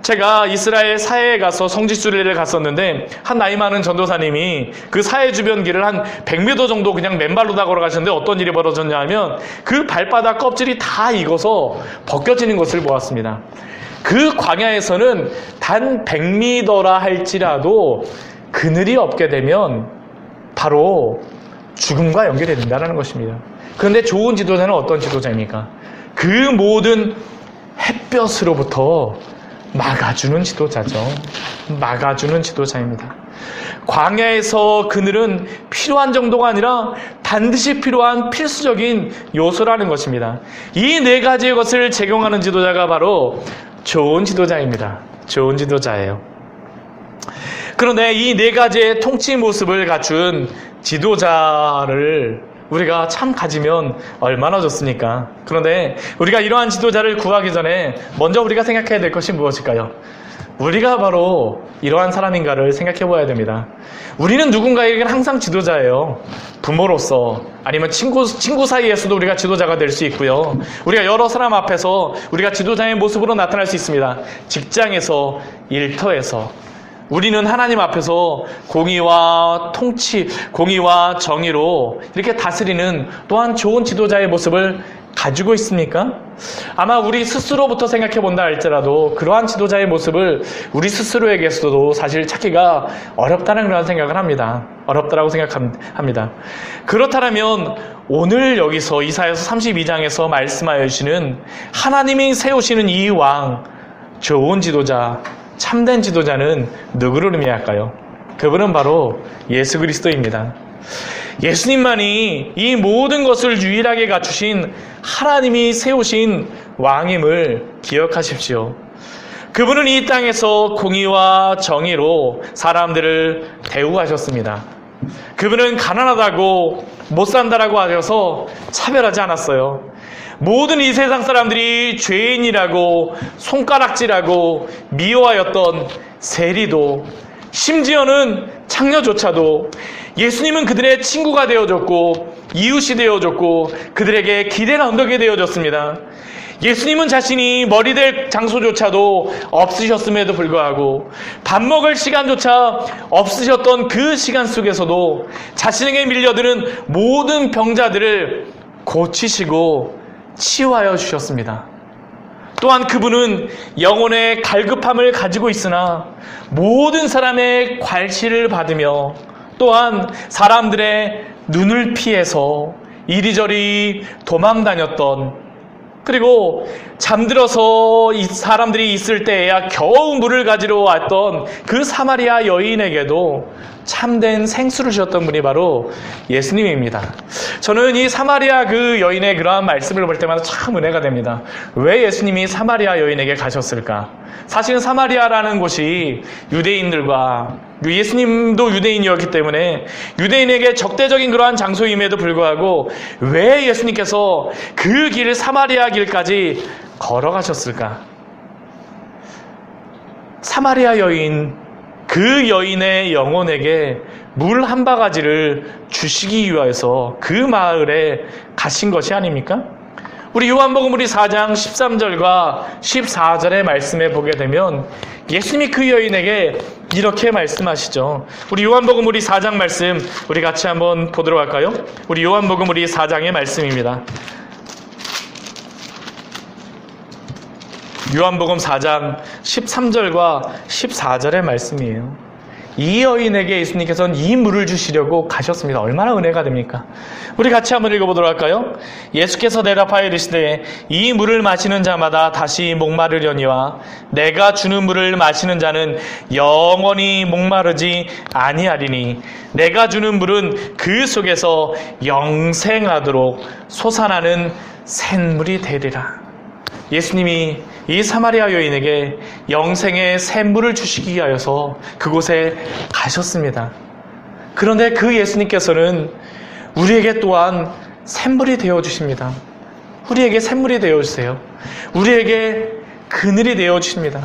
Speaker 1: 제가 이스라엘 사해에 가서 성지순례를 갔었는데, 한 나이 많은 전도사님이 그 사해 주변 길을 한 100m 정도 그냥 맨발로 다 걸어가셨는데 어떤 일이 벌어졌냐 하면 그 발바닥 껍질이 다 익어서 벗겨지는 것을 보았습니다. 그 광야에서는 단 100m라 할지라도 그늘이 없게 되면 바로 죽음과 연결이 된다는 것입니다. 그런데 좋은 지도자는 어떤 지도자입니까? 그 모든 햇볕으로부터 막아주는 지도자죠. 막아주는 지도자입니다. 광야에서 그늘은 필요한 정도가 아니라 반드시 필요한 필수적인 요소라는 것입니다. 이 네 가지의 것을 제공하는 지도자가 바로 좋은 지도자입니다. 좋은 지도자예요. 그런데 이 네 가지의 통치 모습을 갖춘 지도자를 우리가 참 가지면 얼마나 좋습니까? 그런데 우리가 이러한 지도자를 구하기 전에 먼저 우리가 생각해야 될 것이 무엇일까요? 우리가 바로 이러한 사람인가를 생각해 보아야 됩니다. 우리는 누군가에게는 항상 지도자예요. 부모로서, 아니면 친구 사이에서도 우리가 지도자가 될 수 있고요. 우리가 여러 사람 앞에서 우리가 지도자의 모습으로 나타날 수 있습니다. 직장에서, 일터에서. 우리는 하나님 앞에서 공의와 통치, 공의와 정의로 이렇게 다스리는 또한 좋은 지도자의 모습을 가지고 있습니까? 아마 우리 스스로부터 생각해 본다 할지라도 그러한 지도자의 모습을 우리 스스로에게서도 사실 찾기가 어렵다는 그런 생각을 합니다. 어렵다라고 생각합니다. 그렇다면 오늘 여기서 이사야서 32장에서 말씀하여 주시는 하나님이 세우시는 이 왕, 좋은 지도자, 참된 지도자는 누구를 의미할까요? 그분은 바로 예수 그리스도입니다. 예수님만이 이 모든 것을 유일하게 갖추신 하나님이 세우신 왕임을 기억하십시오. 그분은 이 땅에서 공의와 정의로 사람들을 대우하셨습니다. 그분은 가난하다고 못 산다라고 하셔서 차별하지 않았어요. 모든 이 세상 사람들이 죄인이라고 손가락질하고 미워하였던 세리도, 심지어는 창녀조차도 예수님은 그들의 친구가 되어줬고 이웃이 되어줬고 그들에게 기대는 언덕이 되어줬습니다. 예수님은 자신이 머리 될 장소조차도 없으셨음에도 불구하고 밥 먹을 시간조차 없으셨던 그 시간 속에서도 자신에게 밀려드는 모든 병자들을 고치시고 치유하여 주셨습니다. 또한 그분은 영혼의 갈급함을 가지고 있으나 모든 사람의 괄시를 받으며 또한 사람들의 눈을 피해서 이리저리 도망다녔던, 그리고 잠들어서 사람들이 있을 때에야 겨우 물을 가지러 왔던 그 사마리아 여인에게도 참된 생수를 주셨던 분이 바로 예수님입니다. 저는 이 사마리아 그 여인의 그러한 말씀을 볼 때마다 참 은혜가 됩니다. 왜 예수님이 사마리아 여인에게 가셨을까? 사실은 사마리아라는 곳이 유대인들과, 예수님도 유대인이었기 때문에 유대인에게 적대적인 그러한 장소임에도 불구하고 왜 예수님께서 그 길, 사마리아 길까지 걸어가셨을까? 사마리아 여인, 그 여인의 영혼에게 물 한 바가지를 주시기 위해서 그 마을에 가신 것이 아닙니까? 우리 요한복음 우리 4장 13절과 14절의 말씀에 보게 되면 예수님이 그 여인에게 이렇게 말씀하시죠. 우리 요한복음 우리 4장 말씀 우리 같이 한번 보도록 할까요? 우리 요한복음 우리 4장의 말씀입니다. 요한복음 4장 13절과 14절의 말씀이에요. 이 여인에게 예수님께서는 이 물을 주시려고 가셨습니다. 얼마나 은혜가 됩니까? 우리 같이 한번 읽어보도록 할까요? 예수께서 대답하여 이르시되 이 물을 마시는 자마다 다시 목마르려니와 내가 주는 물을 마시는 자는 영원히 목마르지 아니하리니 내가 주는 물은 그 속에서 영생하도록 솟아나는 샘물이 되리라. 예수님이 이 사마리아 여인에게 영생의 샘물을 주시기 위하여서 그곳에 가셨습니다. 그런데 그 예수님께서는 우리에게 또한 샘물이 되어주십니다. 우리에게 샘물이 되어주세요. 우리에게 그늘이 되어주십니다.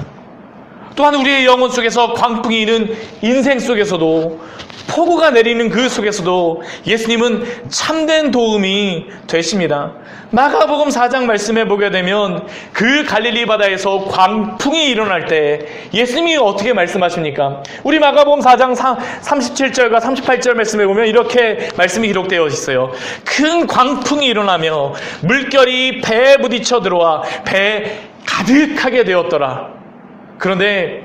Speaker 1: 또한 우리의 영혼 속에서 광풍이 있는 인생 속에서도 폭우가 내리는 그 속에서도 예수님은 참된 도움이 되십니다. 마가복음 4장 말씀에 보게 되면 그 갈릴리 바다에서 광풍이 일어날 때 예수님이 어떻게 말씀하십니까? 우리 마가복음 4장 37절과 38절 말씀에 보면 이렇게 말씀이 기록되어 있어요. 큰 광풍이 일어나며 물결이 배에 부딪혀 들어와 배에 가득하게 되었더라. 그런데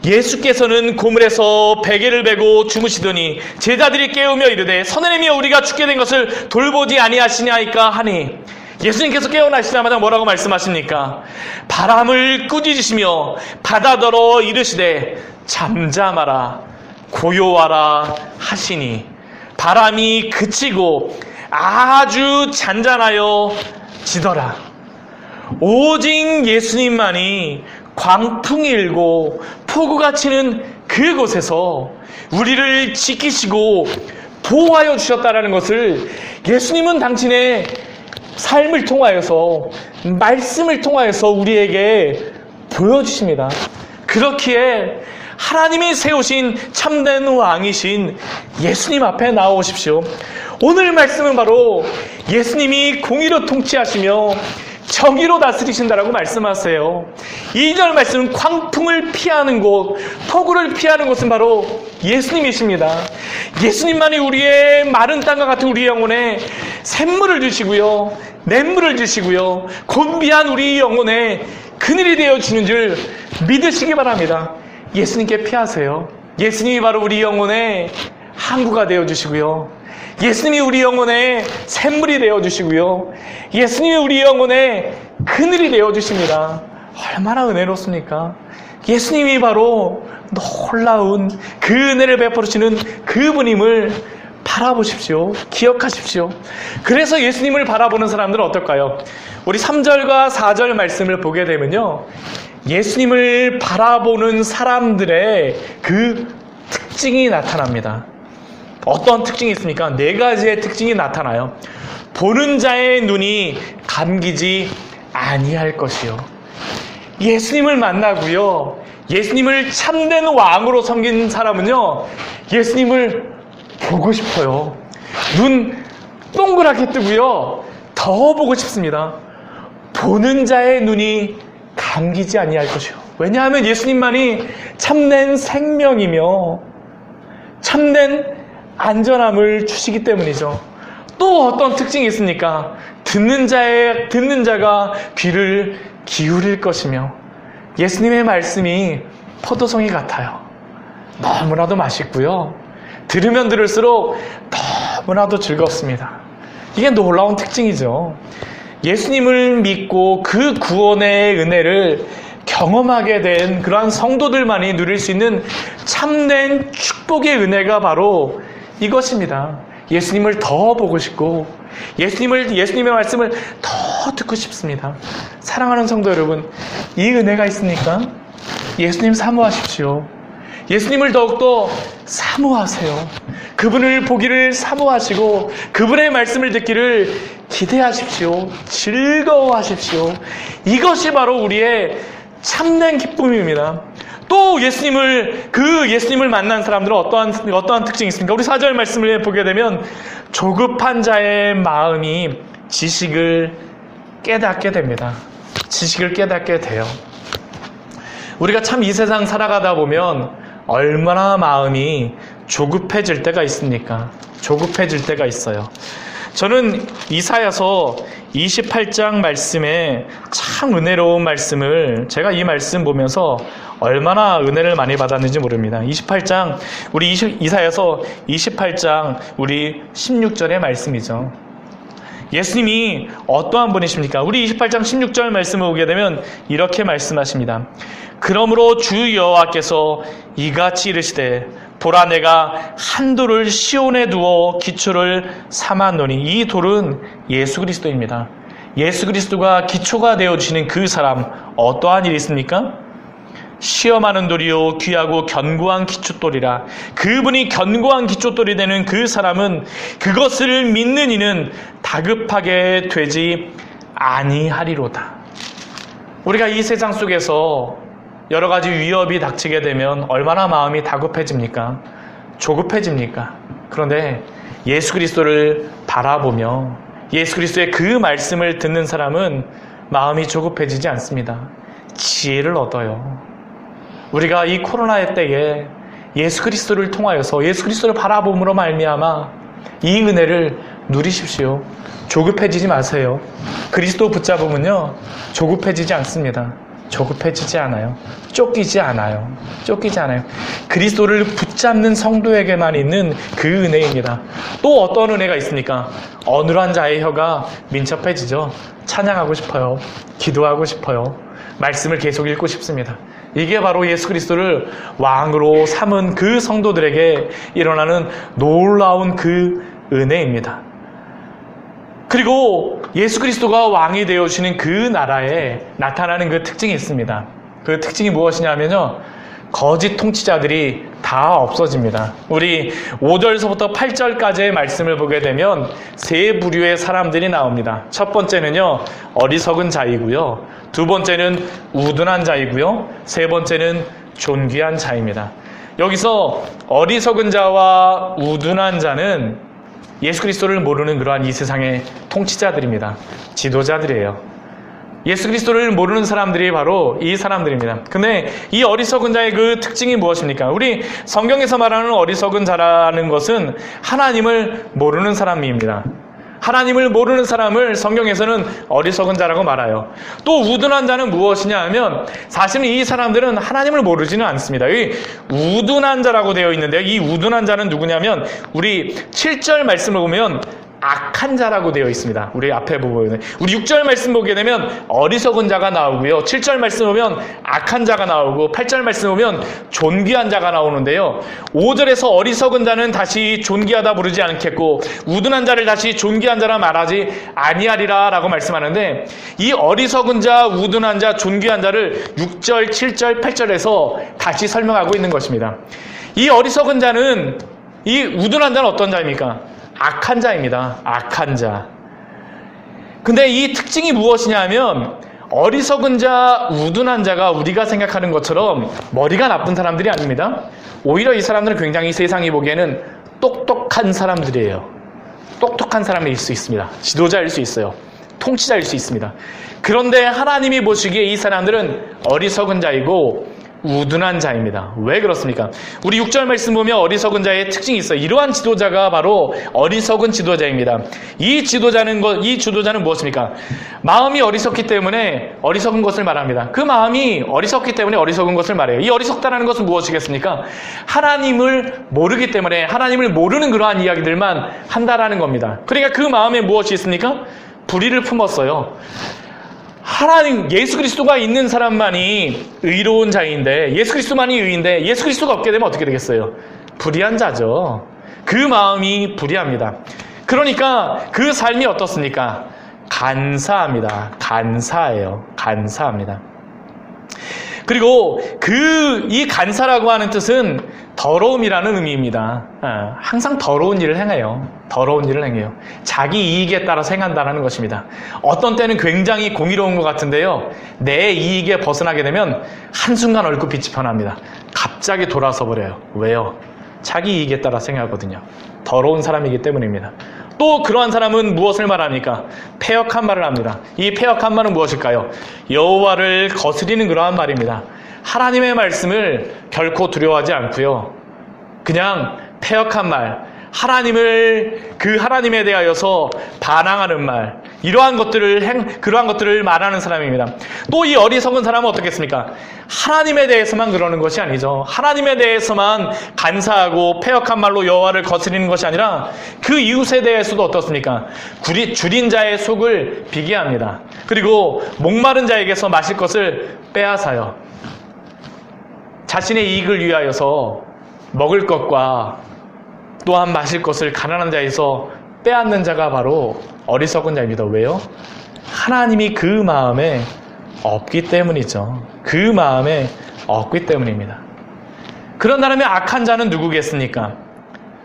Speaker 1: 예수께서는 고물에서 베개를 베고 주무시더니 제자들이 깨우며 이르되 선생님이여 우리가 죽게 된 것을 돌보지 아니하시냐이까 하니 예수님께서 깨어나시자마자 뭐라고 말씀하십니까? 바람을 꾸짖으시며 바다더러 이르시되 잠잠하라 고요하라 하시니 바람이 그치고 아주 잔잔하여 지더라. 오직 예수님만이 광풍이 일고 폭우가 치는 그곳에서 우리를 지키시고 보호하여 주셨다는 것을 예수님은 당신의 삶을 통하여서 말씀을 통하여서 우리에게 보여주십니다. 그렇기에 하나님이 세우신 참된 왕이신 예수님 앞에 나오십시오. 오늘 말씀은 바로 예수님이 공의로 통치하시며 정의로 다스리신다라고 말씀하세요. 2절 말씀은 광풍을 피하는 곳, 폭우를 피하는 곳은 바로 예수님이십니다. 예수님만이 우리의 마른 땅과 같은 우리 영혼에 샘물을 주시고요, 냇물을 주시고요, 곤비한 우리 영혼에 그늘이 되어주는 줄 믿으시기 바랍니다. 예수님께 피하세요. 예수님이 바로 우리 영혼의 항구가 되어주시고요, 예수님이 우리 영혼의 샘물이 되어주시고요, 예수님이 우리 영혼의 그늘이 되어주십니다. 얼마나 은혜롭습니까? 예수님이 바로 놀라운 그 은혜를 베풀으시는 그분임을 바라보십시오. 기억하십시오. 그래서 예수님을 바라보는 사람들은 어떨까요? 우리 3절과 4절 말씀을 보게 되면요, 예수님을 바라보는 사람들의 그 특징이 나타납니다. 어떤 특징이 있습니까? 4가지의 특징이 나타나요. 보는 자의 눈이 감기지 아니할 것이요. 예수님을 만나고요, 예수님을 참된 왕으로 섬긴 사람은요, 예수님을 보고 싶어요. 눈 동그랗게 뜨고요, 더 보고 싶습니다. 보는 자의 눈이 감기지 아니할 것이요. 왜냐하면 예수님만이 참된 생명이며 참된 안전함을 주시기 때문이죠. 또 어떤 특징이 있습니까? 듣는 자가 귀를 기울일 것이며, 예수님의 말씀이 포도송이 같아요. 너무나도 맛있고요, 들으면 들을수록 너무나도 즐겁습니다. 이게 놀라운 특징이죠. 예수님을 믿고 그 구원의 은혜를 경험하게 된 그러한 성도들만이 누릴 수 있는 참된 축복의 은혜가 바로 이것입니다. 예수님을 더 보고 싶고 예수님의 말씀을 더 듣고 싶습니다. 사랑하는 성도 여러분, 이 은혜가 있으니까 예수님 사모하십시오. 예수님을 더욱더 사모하세요. 그분을 보기를 사모하시고 그분의 말씀을 듣기를 기대하십시오. 즐거워하십시오. 이것이 바로 우리의 참된 기쁨입니다. 또 예수님을 만난 사람들은 어떠한 특징이 있습니까? 우리 4절 말씀을 보게 되면 조급한 자의 마음이 지식을 깨닫게 됩니다. 지식을 깨닫게 돼요. 우리가 참 이 세상 살아가다 보면 얼마나 마음이 조급해질 때가 있습니까? 조급해질 때가 있어요. 저는 이사야서 28장 말씀에 참 은혜로운 말씀을, 제가 이 말씀 보면서 얼마나 은혜를 많이 받았는지 모릅니다. 28장, 우리 이사야서 28장 우리 16절의 말씀이죠. 예수님이 어떠한 분이십니까? 우리 28장 16절 말씀을 보게 되면 이렇게 말씀하십니다. 그러므로 주 여호와께서 이같이 이르시되 보라 내가 한 돌을 시온에 두어 기초를 삼았노니. 이 돌은 예수 그리스도입니다. 예수 그리스도가 기초가 되어주시는 그 사람, 어떠한 일이 있습니까? 시험하는 돌이요 귀하고 견고한 기초돌이라. 그분이 견고한 기초돌이 되는 그 사람은 그것을 믿는 이는 다급하게 되지 아니하리로다. 우리가 이 세상 속에서 여러 가지 위협이 닥치게 되면 얼마나 마음이 다급해집니까? 조급해집니까? 그런데 예수 그리스도를 바라보며 예수 그리스도의 그 말씀을 듣는 사람은 마음이 조급해지지 않습니다. 지혜를 얻어요. 우리가 이 코로나의 때에 예수 그리스도를 통하여서 예수 그리스도를 바라봄으로 말미암아 이 은혜를 누리십시오. 조급해지지 마세요. 그리스도 붙잡으면요 조급해지지 않습니다. 조급해지지 않아요. 쫓기지 않아요. 쫓기지 않아요. 그리스도를 붙잡는 성도에게만 있는 그 은혜입니다. 또 어떤 은혜가 있습니까? 어눌한 자의 혀가 민첩해지죠. 찬양하고 싶어요. 기도하고 싶어요. 말씀을 계속 읽고 싶습니다. 이게 바로 예수 그리스도를 왕으로 삼은 그 성도들에게 일어나는 놀라운 그 은혜입니다. 그리고 예수 그리스도가 왕이 되어주시는 그 나라에 나타나는 그 특징이 있습니다. 그 특징이 무엇이냐면요, 거짓 통치자들이 다 없어집니다. 우리 5절서부터 8절까지의 말씀을 보게 되면 세 부류의 사람들이 나옵니다. 첫 번째는요, 어리석은 자이고요. 두 번째는 우둔한 자이고요. 세 번째는 존귀한 자입니다. 여기서 어리석은 자와 우둔한 자는 예수 그리스도를 모르는 그러한 이 세상의 통치자들입니다. 지도자들이에요. 예수 그리스도를 모르는 사람들이 바로 이 사람들입니다. 근데 이 어리석은 자의 그 특징이 무엇입니까? 우리 성경에서 말하는 어리석은 자라는 것은 하나님을 모르는 사람입니다. 하나님을 모르는 사람을 성경에서는 어리석은 자라고 말해요. 또 우둔한 자는 무엇이냐 하면 사실은 이 사람들은 하나님을 모르지는 않습니다. 이 우둔한 자라고 되어 있는데요. 이 우둔한 자는 누구냐면 우리 7절 말씀을 보면 악한 자라고 되어 있습니다. 우리 앞에 보면 우리 6절 말씀 보게 되면 어리석은 자가 나오고요. 7절 말씀 보면 악한 자가 나오고 8절 말씀 보면 존귀한 자가 나오는데요. 5절에서 어리석은 자는 다시 존귀하다 부르지 않겠고 우둔한 자를 다시 존귀한 자라 말하지 아니하리라 라고 말씀하는데, 이 어리석은 자, 우둔한 자, 존귀한 자를 6절, 7절, 8절에서 다시 설명하고 있는 것입니다. 이 어리석은 자는, 이 우둔한 자는 어떤 자입니까? 악한 자입니다. 악한 자. 근데 이 특징이 무엇이냐 하면 어리석은 자, 우둔한 자가 우리가 생각하는 것처럼 머리가 나쁜 사람들이 아닙니다. 오히려 이 사람들은 굉장히 세상이 보기에는 똑똑한 사람들이에요. 똑똑한 사람일 수 있습니다. 지도자일 수 있어요. 통치자일 수 있습니다. 그런데 하나님이 보시기에 이 사람들은 어리석은 자이고 우둔한 자입니다. 왜 그렇습니까? 우리 6절 말씀 보면 어리석은 자의 특징이 있어요. 이러한 지도자가 바로 어리석은 지도자입니다. 이 지도자는 무엇입니까? 마음이 어리석기 때문에 어리석은 것을 말합니다. 그 마음이 어리석기 때문에 어리석은 것을 말해요. 이 어리석다라는 것은 무엇이겠습니까? 하나님을 모르기 때문에 하나님을 모르는 그러한 이야기들만 한다라는 겁니다. 그러니까 그 마음에 무엇이 있습니까? 불의를 품었어요. 하나님, 예수 그리스도가 있는 사람만이 의로운 자인데, 예수 그리스도만이 의인데 예수 그리스도가 없게 되면 어떻게 되겠어요? 불의한 자죠. 그 마음이 불의합니다. 그러니까 그 삶이 어떻습니까? 간사합니다. 간사해요. 간사합니다. 그리고 이 간사라고 하는 뜻은 더러움이라는 의미입니다. 항상 더러운 일을 행해요. 더러운 일을 행해요. 자기 이익에 따라서 행한다는 것입니다. 어떤 때는 굉장히 공의로운 것 같은데요, 내 이익에 벗어나게 되면 한순간 얼굴빛이 변합니다. 갑자기 돌아서 버려요. 왜요? 자기 이익에 따라 행하거든요. 더러운 사람이기 때문입니다. 또 그러한 사람은 무엇을 말합니까? 패역한 말을 합니다. 이 패역한 말은 무엇일까요? 여호와를 거스리는 그러한 말입니다. 하나님의 말씀을 결코 두려워하지 않고요, 그냥 패역한 말, 그 하나님에 대하여서 반항하는 말, 그러한 것들을 말하는 사람입니다. 또 이 어리석은 사람은 어떻겠습니까? 하나님에 대해서만 그러는 것이 아니죠. 하나님에 대해서만 간사하고 패역한 말로 여호와를 거스리는 것이 아니라 그 이웃에 대해서도 어떻습니까? 줄인 자의 속을 비게 합니다. 그리고 목마른 자에게서 마실 것을 빼앗아요. 자신의 이익을 위하여서 먹을 것과 또한 마실 것을 가난한 자에서 빼앗는 자가 바로 어리석은 자입니다. 왜요? 하나님이 그 마음에 없기 때문이죠. 그 마음에 없기 때문입니다. 그런다면 악한 자는 누구겠습니까?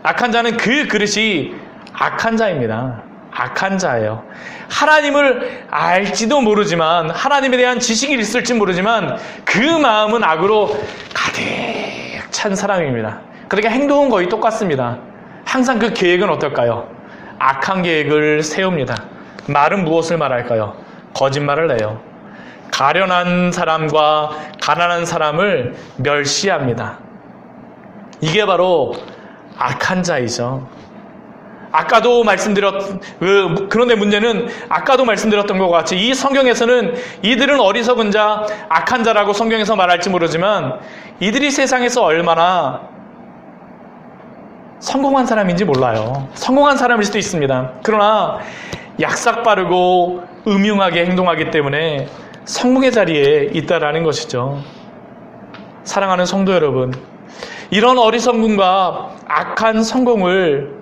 Speaker 1: 악한 자는 그 그릇이 악한 자입니다. 악한 자예요. 하나님을 알지도 모르지만, 하나님에 대한 지식이 있을지 모르지만 그 마음은 악으로 가득 찬 사람입니다. 그러니까 행동은 거의 똑같습니다. 항상 그 계획은 어떨까요? 악한 계획을 세웁니다. 말은 무엇을 말할까요? 거짓말을 내요. 가련한 사람과 가난한 사람을 멸시합니다. 이게 바로 악한 자이죠. 그런데 문제는 아까도 말씀드렸던 것 같이 이 성경에서는 이들은 어리석은 자, 악한 자라고 성경에서 말할지 모르지만 이들이 세상에서 얼마나 성공한 사람인지 몰라요. 성공한 사람일 수도 있습니다. 그러나 약삭 빠르고 음흉하게 행동하기 때문에 성공의 자리에 있다라는 것이죠. 사랑하는 성도 여러분, 이런 어리석음과 악한 성공을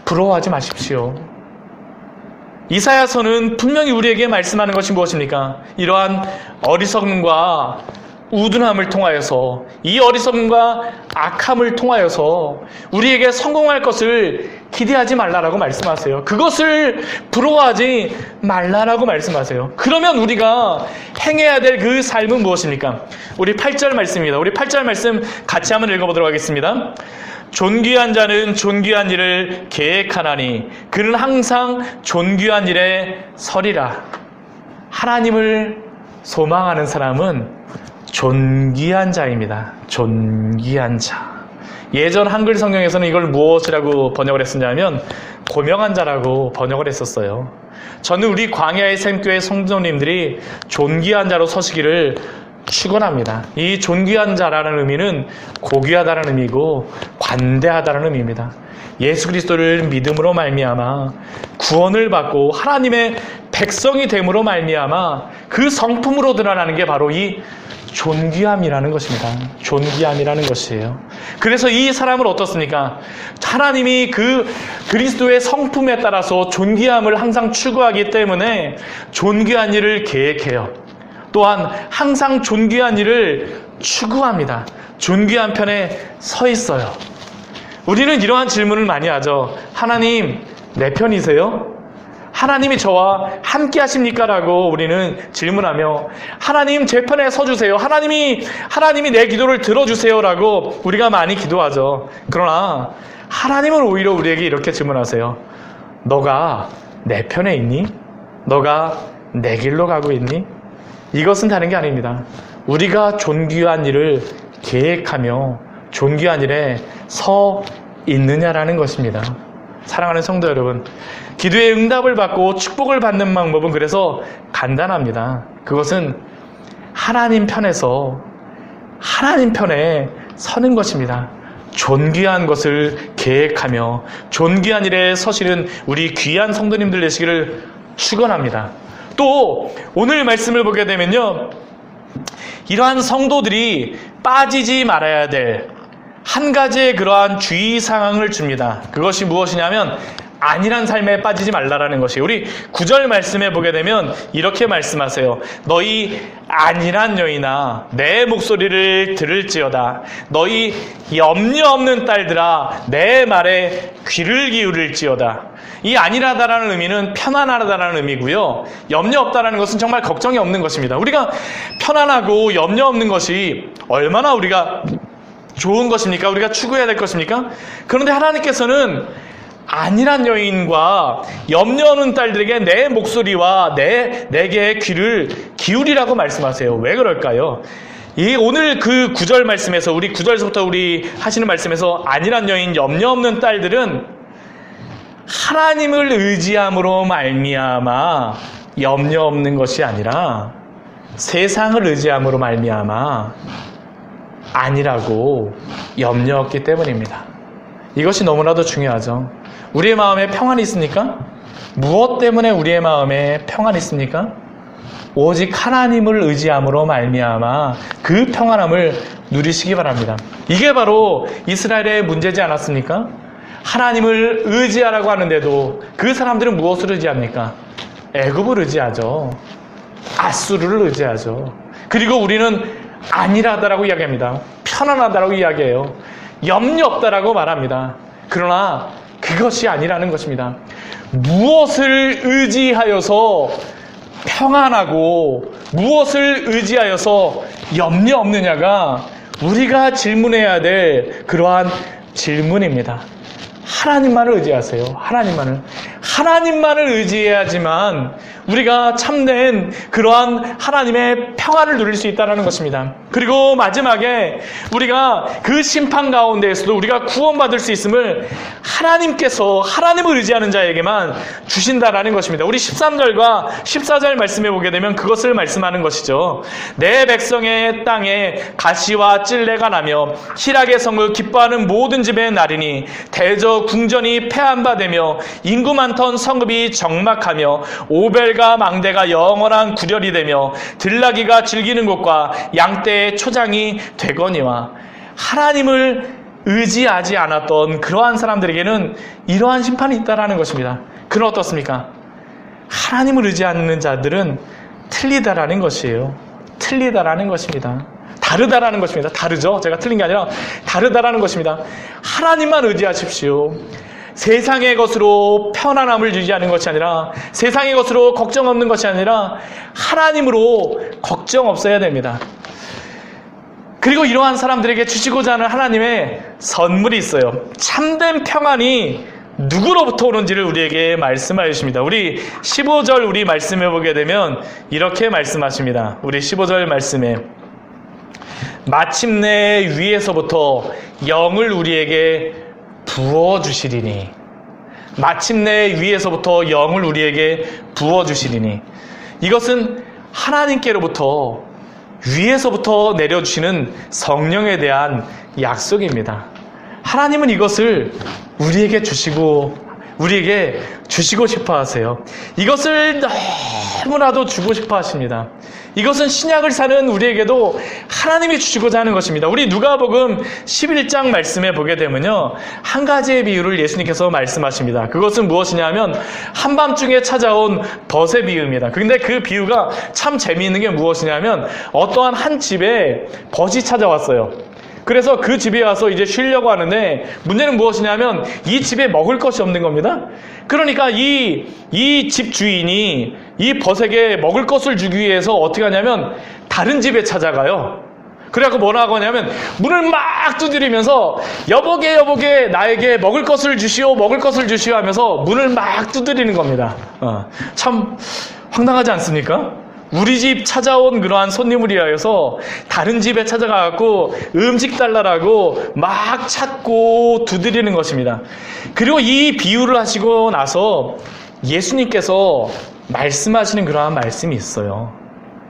Speaker 1: 부러워하지 마십시오. 이사야서는 분명히 우리에게 말씀하는 것이 무엇입니까? 이러한 어리석음과 우둔함을 통하여서, 이 어리석음과 악함을 통하여서 우리에게 성공할 것을 기대하지 말라라고 말씀하세요. 그것을 부러워하지 말라라고 말씀하세요. 그러면 우리가 행해야 될 그 삶은 무엇입니까? 우리 8절 말씀입니다. 우리 8절 말씀 같이 한번 읽어보도록 하겠습니다. 존귀한 자는 존귀한 일을 계획하나니 그는 항상 존귀한 일에 서리라. 하나님을 소망하는 사람은 존귀한 자입니다. 존귀한 자. 예전 한글 성경에서는 이걸 무엇이라고 번역을 했었냐면 고명한 자라고 번역을 했었어요. 저는 우리 광야의 샘교회 성도님들이 존귀한 자로 서시기를 축원합니다. 이 존귀한 자라는 의미는 고귀하다는 의미고 관대하다는 의미입니다. 예수 그리스도를 믿음으로 말미암아 구원을 받고 하나님의 백성이 됨으로 말미암아 그 성품으로 드러나는 게 바로 이 존귀함이라는 것입니다. 존귀함이라는 것이에요. 그래서 이 사람은 어떻습니까? 하나님이 그 그리스도의 성품에 따라서 존귀함을 항상 추구하기 때문에 존귀한 일을 계획해요. 또한 항상 존귀한 일을 추구합니다. 존귀한 편에 서 있어요. 우리는 이러한 질문을 많이 하죠. 하나님, 내 편이세요? 하나님이 저와 함께 하십니까? 라고 우리는 질문하며 하나님 제 편에 서주세요. 하나님이 내 기도를 들어주세요. 라고 우리가 많이 기도하죠. 그러나 하나님은 오히려 우리에게 이렇게 질문하세요. 너가 내 편에 있니? 너가 내 길로 가고 있니? 이것은 다른 게 아닙니다. 우리가 존귀한 일을 계획하며 존귀한 일에 서 있느냐라는 것입니다. 사랑하는 성도 여러분, 기도의 응답을 받고 축복을 받는 방법은 그래서 간단합니다. 그것은 하나님 편에 서는 것입니다. 존귀한 것을 계획하며 존귀한 일에 서시는 우리 귀한 성도님들 되시기를 축원합니다. 또 오늘 말씀을 보게 되면요, 이러한 성도들이 빠지지 말아야 될 한 가지의 그러한 주의 상황을 줍니다. 그것이 무엇이냐면 안일한 삶에 빠지지 말라라는 것이에요. 우리 9절 말씀에 보게 되면 이렇게 말씀하세요. 너희 안일한 여인아, 내 목소리를 들을지어다. 너희 염려 없는 딸들아, 내 말에 귀를 기울일지어다. 이 안일하다라는 의미는 편안하다라는 의미고요. 염려 없다라는 것은 정말 걱정이 없는 것입니다. 우리가 편안하고 염려 없는 것이 얼마나 우리가 좋은 것입니까? 우리가 추구해야 될 것입니까? 그런데 하나님께서는 안일한 여인과 염려 없는 딸들에게 내 목소리와 내게 귀를 기울이라고 말씀하세요. 왜 그럴까요? 오늘 그 9절 말씀에서, 우리 9절에서부터 우리 하시는 말씀에서 안일한 여인, 염려 없는 딸들은 하나님을 의지함으로 말미암아 염려 없는 것이 아니라 세상을 의지함으로 말미암아 아니라고 염려 없기 때문입니다. 이것이 너무나도 중요하죠. 우리의 마음에 평안이 있습니까? 무엇 때문에 우리의 마음에 평안이 있습니까? 오직 하나님을 의지함으로 말미암아 그 평안함을 누리시기 바랍니다. 이게 바로 이스라엘의 문제지 않았습니까? 하나님을 의지하라고 하는데도 그 사람들은 무엇을 의지합니까? 애굽을 의지하죠. 아수르를 의지하죠. 그리고 우리는 안일하다라고 이야기합니다. 편안하다라고 이야기해요. 염려 없다라고 말합니다. 그러나 그것이 아니라는 것입니다. 무엇을 의지하여서 평안하고 무엇을 의지하여서 염려 없느냐가 우리가 질문해야 될 그러한 질문입니다. 하나님만을 의지하세요. 하나님만을 의지해야지만 우리가 참된 그러한 하나님의 평안을 누릴 수 있다는 것입니다. 그리고 마지막에 우리가 그 심판 가운데에서도 우리가 구원받을 수 있음을 하나님께서 하나님을 의지하는 자에게만 주신다라는 것입니다. 우리 13절과 14절 말씀해 보게 되면 그것을 말씀하는 것이죠. 내 백성의 땅에 가시와 찔레가 나며 희락의 성을 기뻐하는 모든 집의 날이니 대저 궁전이 폐한바되며 인구 많던 성읍이 적막하며 오벨과 망대가 영원한 구렬이 되며 들나귀가 즐기는 곳과 양떼의 초장이 되거니와. 하나님을 의지하지 않았던 그러한 사람들에게는 이러한 심판이 있다라는 것입니다. 그는 어떻습니까? 하나님을 의지하는 자들은 틀리다라는 것이에요. 틀리다라는 것입니다. 다르다라는 것입니다. 다르죠? 제가 틀린 게 아니라 다르다라는 것입니다. 하나님만 의지하십시오. 세상의 것으로 편안함을 유지하는 것이 아니라, 세상의 것으로 걱정 없는 것이 아니라 하나님으로 걱정 없어야 됩니다. 그리고 이러한 사람들에게 주시고자 하는 하나님의 선물이 있어요. 참된 평안이 누구로부터 오는지를 우리에게 말씀하여 주십니다. 우리 15절 우리 말씀해 보게 되면 이렇게 말씀하십니다. 우리 15절 말씀에 마침내 위에서부터 영을 우리에게 부어주시리니. 마침내 위에서부터 영을 우리에게 부어주시리니. 이것은 하나님께로부터 위에서부터 내려주시는 성령에 대한 약속입니다. 하나님은 이것을 우리에게 주시고 싶어 하세요. 이것을 너무나도 주고 싶어 하십니다. 이것은 신약을 사는 우리에게도 하나님이 주시고자 하는 것입니다. 우리 누가복음 11장 말씀에 보게 되면요, 한 가지의 비유를 예수님께서 말씀하십니다. 그것은 무엇이냐면 한밤중에 찾아온 벗의 비유입니다. 근데 그 비유가 참 재미있는 게 무엇이냐면 어떠한 한 집에 벗이 찾아왔어요. 그래서 그 집에 와서 이제 쉬려고 하는데 문제는 무엇이냐면 이 집에 먹을 것이 없는 겁니다. 그러니까 이 집 주인이 이 벗에게 먹을 것을 주기 위해서 어떻게 하냐면 다른 집에 찾아가요. 그래갖고 뭐라고 하냐면 문을 막 두드리면서 여보게 나에게 먹을 것을 주시오 하면서 문을 막 두드리는 겁니다. 참 황당하지 않습니까? 우리 집 찾아온 그러한 손님을 위하여서 다른 집에 찾아가갖고 음식 달라라고 막 찾고 두드리는 것입니다. 그리고 이 비유를 하시고 나서 예수님께서 말씀하시는 그러한 말씀이 있어요.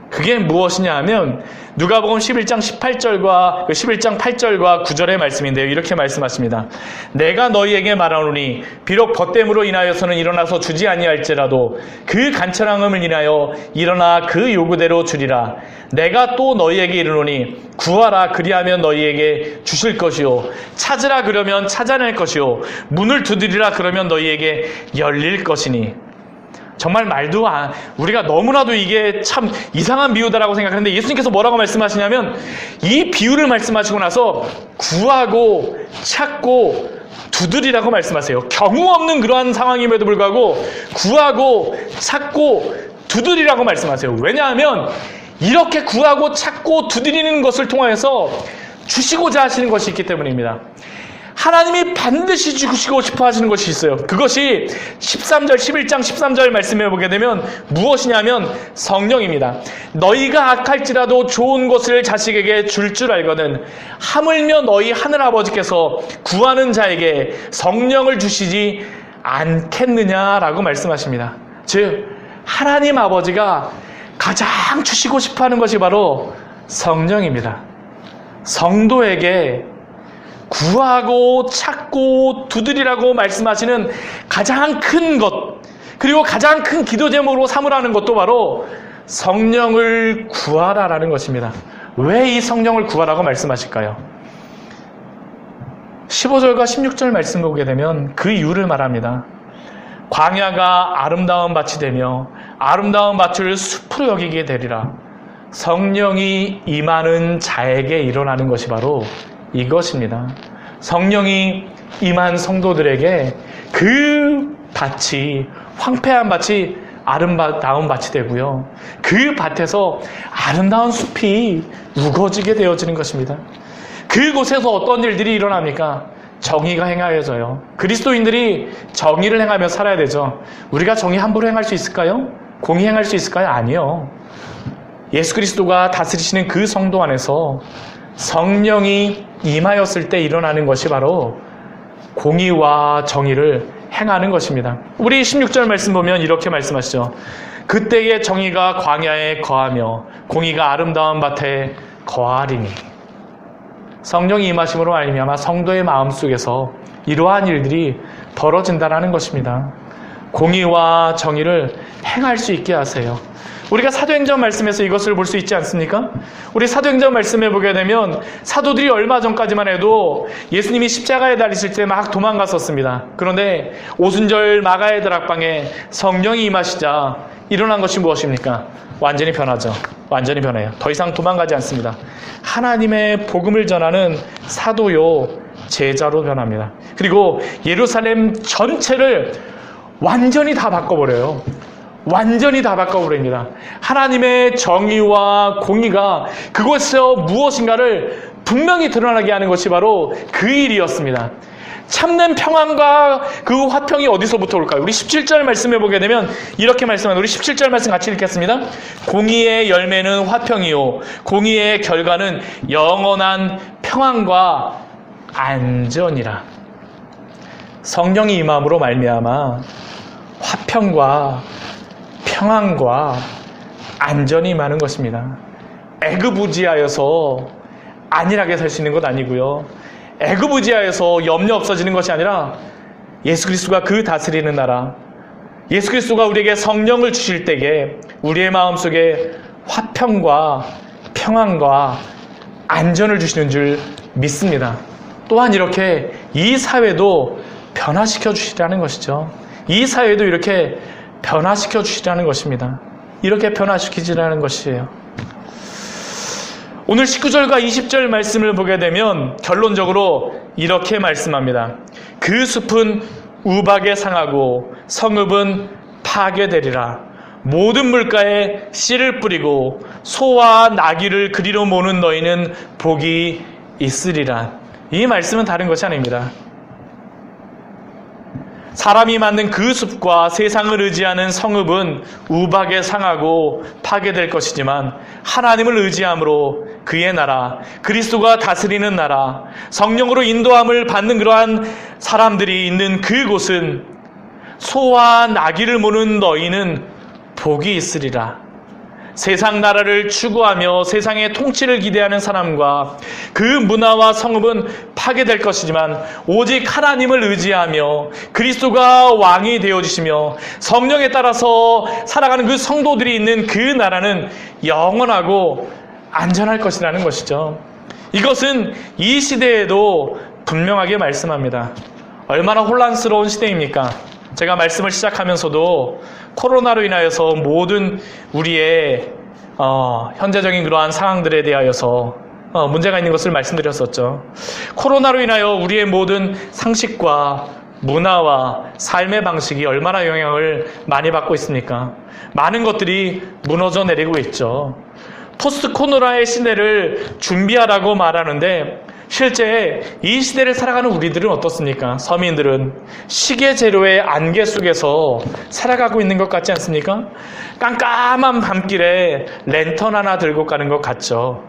Speaker 1: 그게 무엇이냐 하면 누가복음 11장 18절과 11장 8절과 9절의 말씀인데요. 이렇게 말씀하십니다. 내가 너희에게 말하노니 비록 벗됨으로 인하여서는 일어나서 주지 아니할지라도 그 간절함을 인하여 일어나 그 요구대로 주리라. 내가 또 너희에게 이르노니 구하라 그리하면 너희에게 주실 것이요 찾으라 그러면 찾아낼 것이요 문을 두드리라 그러면 너희에게 열릴 것이니. 정말 우리가 너무나도 이게 참 이상한 비유다라고 생각하는데 예수님께서 뭐라고 말씀하시냐면 이 비유를 말씀하시고 나서 구하고 찾고 두드리라고 말씀하세요. 경우 없는 그러한 상황임에도 불구하고 구하고 찾고 두드리라고 말씀하세요. 왜냐하면 이렇게 구하고 찾고 두드리는 것을 통하여서 주시고자 하시는 것이 있기 때문입니다. 하나님이 반드시 주시고 싶어 하시는 것이 있어요. 그것이 11장 13절 말씀해 보게 되면 무엇이냐면 성령입니다. 너희가 악할지라도 좋은 것을 자식에게 줄 알거든 하물며 너희 하늘아버지께서 구하는 자에게 성령을 주시지 않겠느냐라고 말씀하십니다. 즉 하나님 아버지가 가장 주시고 싶어하는 것이 바로 성령입니다. 성도에게 구하고 찾고 두드리라고 말씀하시는 가장 큰 것, 그리고 가장 큰 기도 제목으로 삼으라는 것도 바로 성령을 구하라라는 것입니다. 왜 이 성령을 구하라고 말씀하실까요? 15절과 16절 말씀 보게 되면 그 이유를 말합니다. 광야가 아름다운 밭이 되며 아름다운 밭을 숲으로 여기게 되리라. 성령이 임하는 자에게 일어나는 것이 바로 이것입니다. 성령이 임한 성도들에게 그 밭이, 황폐한 밭이 아름다운 밭이 되고요. 그 밭에서 아름다운 숲이 우거지게 되어지는 것입니다. 그곳에서 어떤 일들이 일어납니까? 정의가 행하여져요. 그리스도인들이 정의를 행하며 살아야 되죠. 우리가 정의 함부로 행할 수 있을까요? 공의 행할 수 있을까요? 아니요. 예수 그리스도가 다스리시는 그 성도 안에서 성령이 임하였을 때 일어나는 것이 바로 공의와 정의를 행하는 것입니다. 우리 16절 말씀 보면 이렇게 말씀하시죠. 그때의 정의가 광야에 거하며 공의가 아름다운 밭에 거하리니. 성령이 임하심으로 말미암아 성도의 마음속에서 이러한 일들이 벌어진다는 것입니다. 공의와 정의를 행할 수 있게 하세요. 우리가 사도행전 말씀에서 이것을 볼 수 있지 않습니까? 우리 사도행전 말씀에 보게 되면 사도들이 얼마 전까지만 해도 예수님이 십자가에 달리실 때 막 도망갔었습니다. 그런데 오순절 마가의 다락방에 성령이 임하시자 일어난 것이 무엇입니까? 완전히 변하죠. 완전히 변해요. 더 이상 도망가지 않습니다. 하나님의 복음을 전하는 사도요 제자로 변합니다. 그리고 예루살렘 전체를 완전히 다 바꿔버려요. 완전히 다 바꿔버립니다. 하나님의 정의와 공의가 그곳에서 무엇인가를 분명히 드러나게 하는 것이 바로 그 일이었습니다. 참는 평안과 그 화평이 어디서부터 올까요? 우리 17절 말씀해 보게 되면 이렇게 말씀합니다. 우리 17절 말씀 같이 읽겠습니다. 공의의 열매는 화평이요 공의의 결과는 영원한 평안과 안전이라. 성령이 임함으로 말미암아 화평과 평안과 안전이 임하는 것입니다. 애구부지하여서 안일하게 살 수 있는 것 아니고요. 애구부지하여서 염려 없어지는 것이 아니라 예수 그리스도가 그 다스리는 나라, 예수 그리스도가 우리에게 성령을 주실 때에 우리의 마음속에 화평과 평안과 안전을 주시는 줄 믿습니다. 또한 이렇게 이 사회도 변화시켜 주시라는 것이죠. 이 사회도 이렇게 변화시켜 주시라는 것입니다. 이렇게 변화시키시라는 것이에요. 오늘 19절과 20절 말씀을 보게 되면 결론적으로 이렇게 말씀합니다. 그 숲은 우박에 상하고 성읍은 파괴되리라. 모든 물가에 씨를 뿌리고 소와 나귀를 그리로 모는 너희는 복이 있으리라. 이 말씀은 다른 것이 아닙니다. 사람이 만든 그 숲과 세상을 의지하는 성읍은 우박에 상하고 파괴될 것이지만 하나님을 의지함으로 그의 나라, 그리스도가 다스리는 나라, 성령으로 인도함을 받는 그러한 사람들이 있는 그곳은 소와 나귀를 모는 너희는 복이 있으리라. 세상 나라를 추구하며 세상의 통치를 기대하는 사람과 그 문화와 성읍은 파괴될 것이지만 오직 하나님을 의지하며 그리스도가 왕이 되어주시며 성령에 따라서 살아가는 그 성도들이 있는 그 나라는 영원하고 안전할 것이라는 것이죠. 이것은 이 시대에도 분명하게 말씀합니다. 얼마나 혼란스러운 시대입니까? 제가 말씀을 시작하면서도 코로나로 인하여서 모든 우리의 현재적인 그러한 상황들에 대하여서 문제가 있는 것을 말씀드렸었죠. 코로나로 인하여 우리의 모든 상식과 문화와 삶의 방식이 얼마나 영향을 많이 받고 있습니까? 많은 것들이 무너져 내리고 있죠. 포스트 코로나의 시대를 준비하라고 말하는데 실제 이 시대를 살아가는 우리들은 어떻습니까? 서민들은 시계 제로의 안개 속에서 살아가고 있는 것 같지 않습니까? 깜깜한 밤길에 랜턴 하나 들고 가는 것 같죠.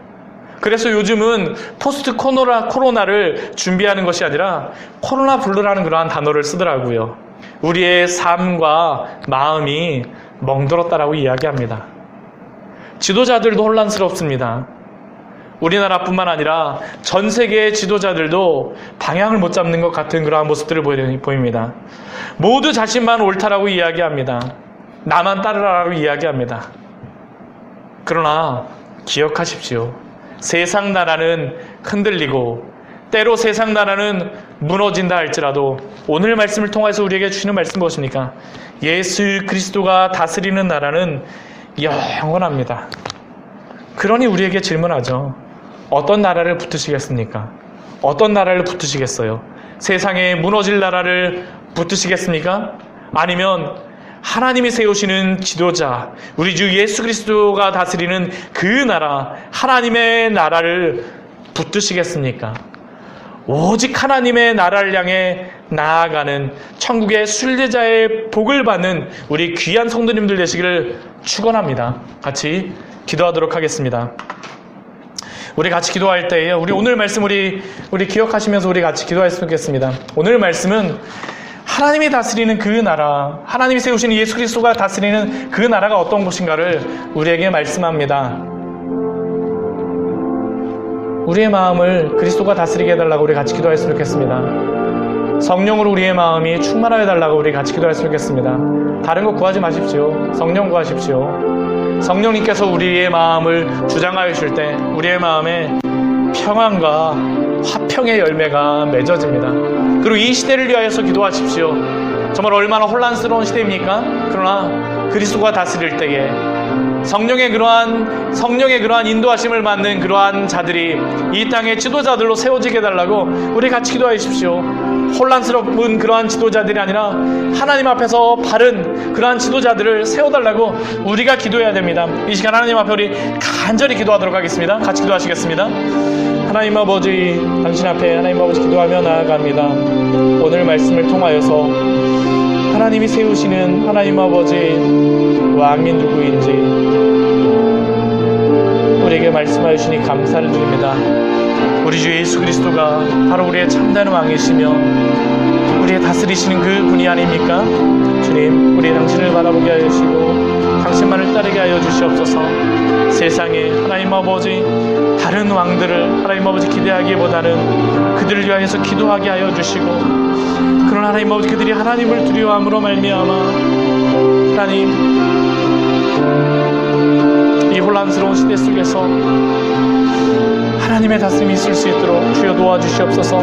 Speaker 1: 그래서 요즘은 포스트 코로나를 준비하는 것이 아니라 코로나 블루라는 그러한 단어를 쓰더라고요. 우리의 삶과 마음이 멍들었다라고 이야기합니다. 지도자들도 혼란스럽습니다. 우리나라뿐만 아니라 전 세계의 지도자들도 방향을 못 잡는 것 같은 그러한 모습들을 보입니다. 모두 자신만 옳다라고 이야기합니다. 나만 따르라라고 이야기합니다. 그러나 기억하십시오. 세상 나라는 흔들리고 때로 세상 나라는 무너진다 할지라도 오늘 말씀을 통해서 우리에게 주시는 말씀 무엇입니까? 예수 그리스도가 다스리는 나라는 영원합니다. 그러니 우리에게 질문하죠. 어떤 나라를 붙드시겠습니까? 어떤 나라를 붙드시겠어요? 세상에 무너질 나라를 붙드시겠습니까? 아니면 하나님이 세우시는 지도자, 우리 주 예수 그리스도가 다스리는 그 나라, 하나님의 나라를 붙드시겠습니까? 오직 하나님의 나라를 향해 나아가는 천국의 순례자의 복을 받는 우리 귀한 성도님들 되시기를 축원합니다. 같이 기도하도록 하겠습니다. 우리 같이 기도할 때에 우리 오늘 말씀 우리 기억하시면서 우리 같이 기도했으면 좋겠습니다. 오늘 말씀은 하나님이 다스리는 그 나라, 하나님이 세우시는 예수 그리스도가 다스리는 그 나라가 어떤 곳인가를 우리에게 말씀합니다. 우리의 마음을 그리스도가 다스리게 해달라고 우리 같이 기도했으면 좋겠습니다. 성령으로 우리의 마음이 충만하여 달라고 우리 같이 기도했으면 좋겠습니다. 다른 거 구하지 마십시오. 성령 구하십시오. 성령님께서 우리의 마음을 주장하여 주실 때 우리의 마음에 평안과 화평의 열매가 맺어집니다. 그리고 이 시대를 위하여서 기도하십시오. 정말 얼마나 혼란스러운 시대입니까? 그러나 그리스도가 다스릴 때에 성령의 그러한 인도하심을 받는 그러한 자들이 이 땅의 지도자들로 세워지게 해달라고 우리 같이 기도해 주십시오. 혼란스러운 그러한 지도자들이 아니라 하나님 앞에서 바른 그러한 지도자들을 세워달라고 우리가 기도해야 됩니다. 이 시간 하나님 앞에 우리 간절히 기도하도록 하겠습니다. 같이 기도하시겠습니다. 하나님 아버지, 당신 앞에 하나님 아버지 기도하며 나아갑니다. 오늘 말씀을 통하여서 하나님이 세우시는 하나님 아버지 왕이 누구인지 우리에게 말씀하여 주시니 감사를 드립니다. 우리 주 예수 그리스도가 바로 우리의 참된 왕이시며 우리의 다스리시는 그 분이 아닙니까? 주님, 우리 당신을 바라보게 하여 주시고 당신만을 따르게 하여 주시옵소서. 세상에 하나님 아버지 다른 왕들을 하나님 아버지 기대하기보다는 그들을 위하여서 기도하게 하여 주시고, 그러나 하나님 아버지 그들이 하나님을 두려워함으로 말미암아 하나님 이 혼란스러운 시대 속에서 하나님의 다스림이 있을 수 있도록 주여 도와주시옵소서.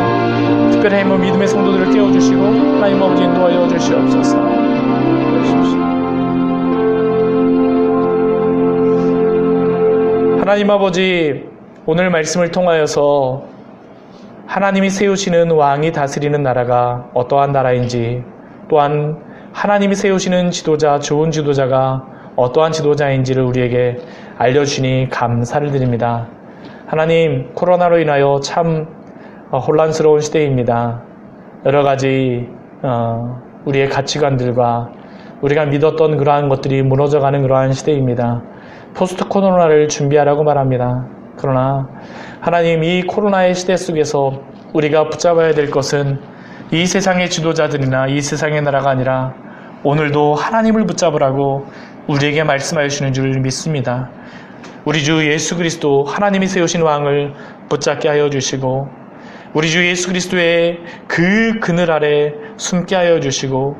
Speaker 1: 특별히 믿음의 성도들을 깨워주시고 하나님 아버지 인도하여 주시옵소서. 하나님 아버지, 오늘 말씀을 통하여서 하나님이 세우시는 왕이 다스리는 나라가 어떠한 나라인지, 또한 하나님이 세우시는 지도자, 좋은 지도자가 어떠한 지도자인지를 우리에게 알려주시니 감사를 드립니다. 하나님, 코로나로 인하여 참 혼란스러운 시대입니다. 여러 가지 우리의 가치관들과 우리가 믿었던 그러한 것들이 무너져가는 그러한 시대입니다. 포스트 코로나를 준비하라고 말합니다. 그러나 하나님, 이 코로나의 시대 속에서 우리가 붙잡아야 될 것은 이 세상의 지도자들이나 이 세상의 나라가 아니라 오늘도 하나님을 붙잡으라고 우리에게 말씀하여 주시는 줄 믿습니다. 우리 주 예수 그리스도 하나님이 세우신 왕을 붙잡게 하여 주시고, 우리 주 예수 그리스도의 그 그늘 아래 숨게 하여 주시고,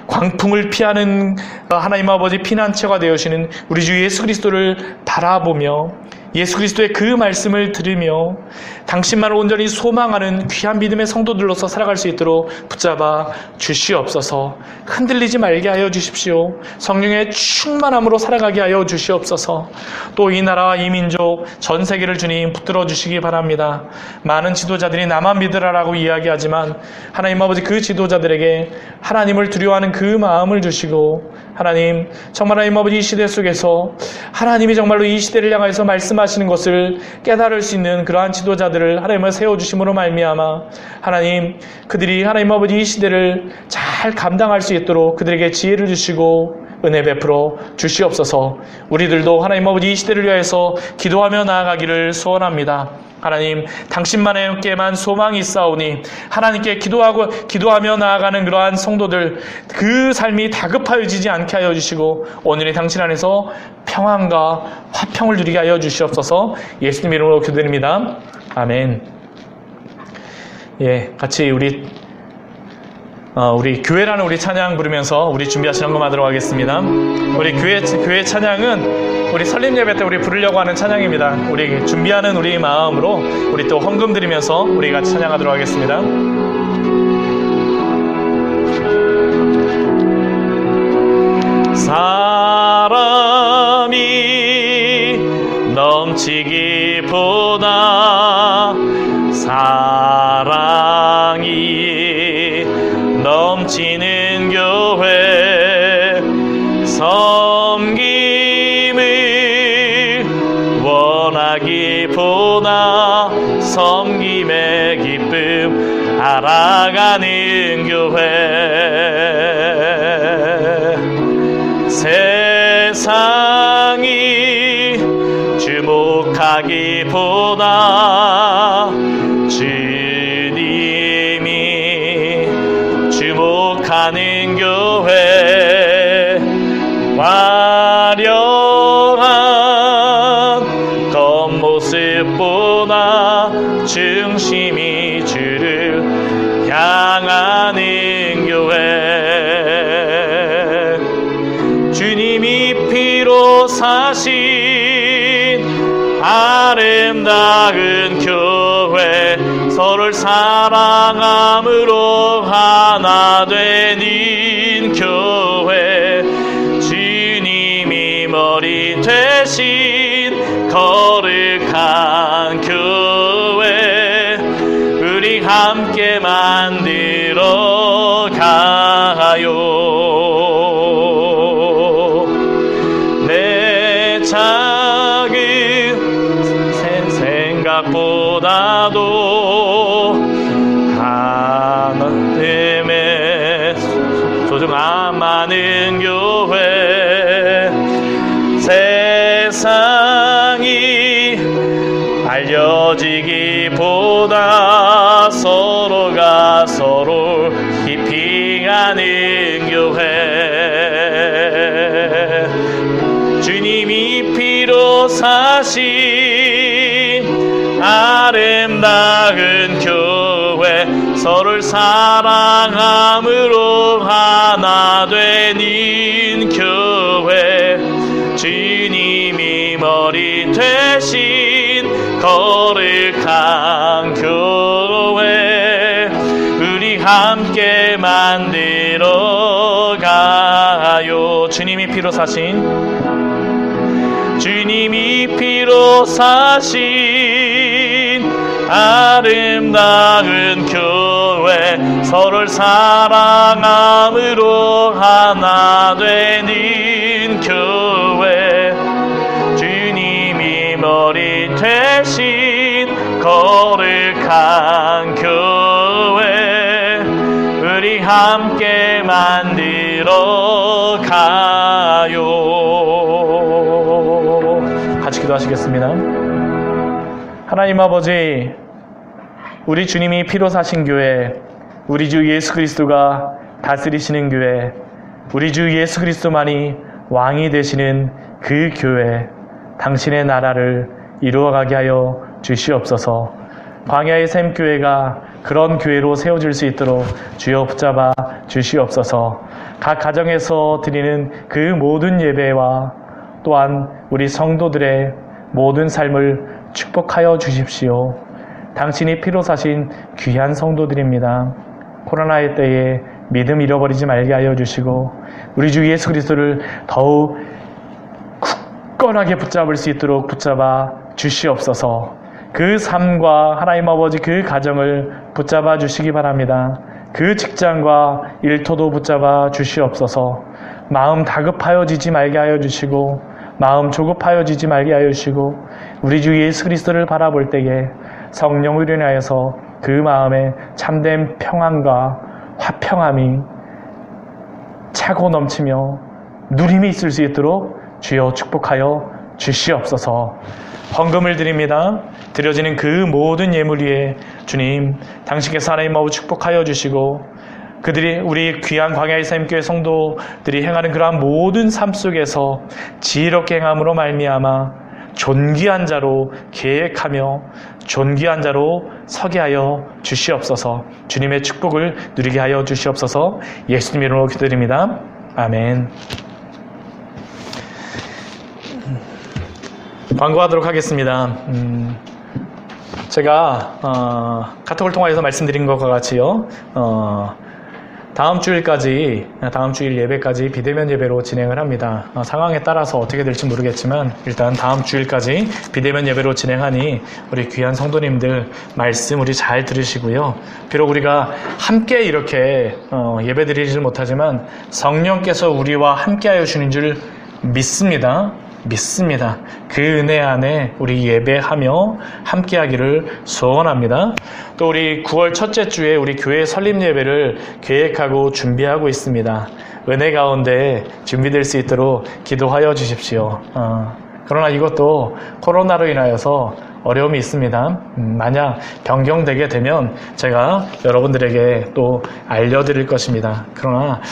Speaker 1: 광풍을 피하는 하나님 아버지 피난처가 되어주시는 우리 주 예수 그리스도를 바라보며 예수 그리스도의 그 말씀을 들으며 당신만을 온전히 소망하는 귀한 믿음의 성도들로서 살아갈 수 있도록 붙잡아 주시옵소서. 흔들리지 말게 하여 주십시오. 성령의 충만함으로 살아가게 하여 주시옵소서. 또 이 나라와 이 민족 전 세계를 주님 붙들어 주시기 바랍니다. 많은 지도자들이 나만 믿으라라고 이야기하지만 하나님 아버지 그 지도자들에게 하나님을 두려워하는 그 마음을 주시고, 하나님 정말 하나님 아버지 이 시대 속에서 하나님이 정말로 이 시대를 향해서 말씀하시는 것을 깨달을 수 있는 그러한 지도자들을 하나님을 세워주심으로 말미암아 하나님 그들이 하나님 아버지 이 시대를 잘 감당할 수 있도록 그들에게 지혜를 주시고 은혜 베풀어 주시옵소서. 우리들도 하나님 아버지 이 시대를 위해서 기도하며 나아가기를 소원합니다. 하나님, 당신만에게만 소망이 있사오니 하나님께 기도하며 나아가는 그러한 성도들, 그 삶이 다급하여지지 않게 하여 주시고 오늘의 당신 안에서 평안과 화평을 누리게 하여 주시옵소서. 예수님 이름으로 기도드립니다. 아멘. 예, 같이 우리 교회라는 우리 찬양 부르면서 우리 준비하신 헌금하도록 하겠습니다. 우리 교회 찬양은 우리 설립 예배 때 우리 부르려고 하는 찬양입니다. 우리 준비하는 우리 마음으로 우리 또 헌금 드리면서 우리 같이 찬양하도록 하겠습니다. 사람이 넘치기보다 사랑이 넘치는 교회, 섬김을 원하기보다 섬김의 기쁨 알아가는 교회, 세상이 주목하기보다 주님이 주목하는 교회, 화려한 겉모습보다 중심이 주를 향하는 교회, 주님이 피로 사신 아름다운 교회, 서로를 사랑함으로 하나 되는 교회, 주님이 머리 되신 거룩한 교회, 우리 함께 만들어 가요. 내 작은 생각보다도 하나님의 소중함 많은 교회, 세상이 알려지기보다 서로가 서로 깊이 가는 교회, 주님이 피로 사신 아름다운 교회, 서로를 사랑함으로 하나 되는 교회, 주님이 머리 되신 거룩한 교회, 우리 함께 만들어 가요. 주님이 피로 사신 아름다운 교회, 서로를 사랑함으로 하나 되는 교회, 주님이 머리 되신 거룩한 교회, 우리 함께 만들어 가요. 같이 기도하시겠습니다. 하나님 아버지, 우리 주님이 피로 사신 교회, 우리 주 예수 그리스도가 다스리시는 교회, 우리 주 예수 그리스도만이 왕이 되시는 그 교회, 당신의 나라를 이루어가게 하여 주시옵소서. 광야의 샘교회가 그런 교회로 세워질 수 있도록 주여 붙잡아 주시옵소서. 각 가정에서 드리는 그 모든 예배와 또한 우리 성도들의 모든 삶을 축복하여 주십시오. 당신이 피로 사신 귀한 성도들입니다. 코로나의 때에 믿음 잃어버리지 말게 하여 주시고 우리 주 예수 그리스도를 더욱 굳건하게 붙잡을 수 있도록 붙잡아 주시옵소서. 그 삶과 하나님 아버지 그 가정을 붙잡아 주시기 바랍니다. 그 직장과 일터도 붙잡아 주시옵소서. 마음 다급하여지지 말게 하여 주시고 마음 조급하여지지 말게 하여 주시고 우리 주 예수 그리스도를 바라볼 때에 성령을 인하여서 그 마음에 참된 평안과 화평함이 차고 넘치며 누림이 있을 수 있도록 주여 축복하여 주시옵소서. 헌금을 드립니다. 드려지는 그 모든 예물 위에 주님, 당신께서 하나님 마음을 축복하여 주시고 그들이 우리 귀한 광야의 삶교회 성도들이 행하는 그러한 모든 삶 속에서 지혜롭게 행함으로 말미암아 존귀한 자로 계획하며 존귀한 자로 서게 하여 주시옵소서. 주님의 축복을 누리게 하여 주시옵소서. 예수님 이름으로 기도드립니다. 아멘. 광고하도록 하겠습니다. 제가 카톡을 통해서 말씀드린 것과 같이요. 다음 주일 예배까지 비대면 예배로 진행을 합니다. 상황에 따라서 어떻게 될지 모르겠지만 일단 다음 주일까지 비대면 예배로 진행하니 우리 귀한 성도님들 말씀 우리 잘 들으시고요. 비록 우리가 함께 이렇게 예배 드리지 못하지만 성령께서 우리와 함께하여 주는 줄 믿습니다. 그 은혜 안에 우리 예배하며 함께하기를 소원합니다. 또 우리 9월 첫째 주에 우리 교회 설립 예배를 계획하고 준비하고 있습니다. 은혜 가운데 준비될 수 있도록 기도하여 주십시오. 그러나 이것도 코로나로 인하여서 어려움이 있습니다. 만약 변경되게 되면 제가 여러분들에게 또 알려드릴 것입니다. 그러나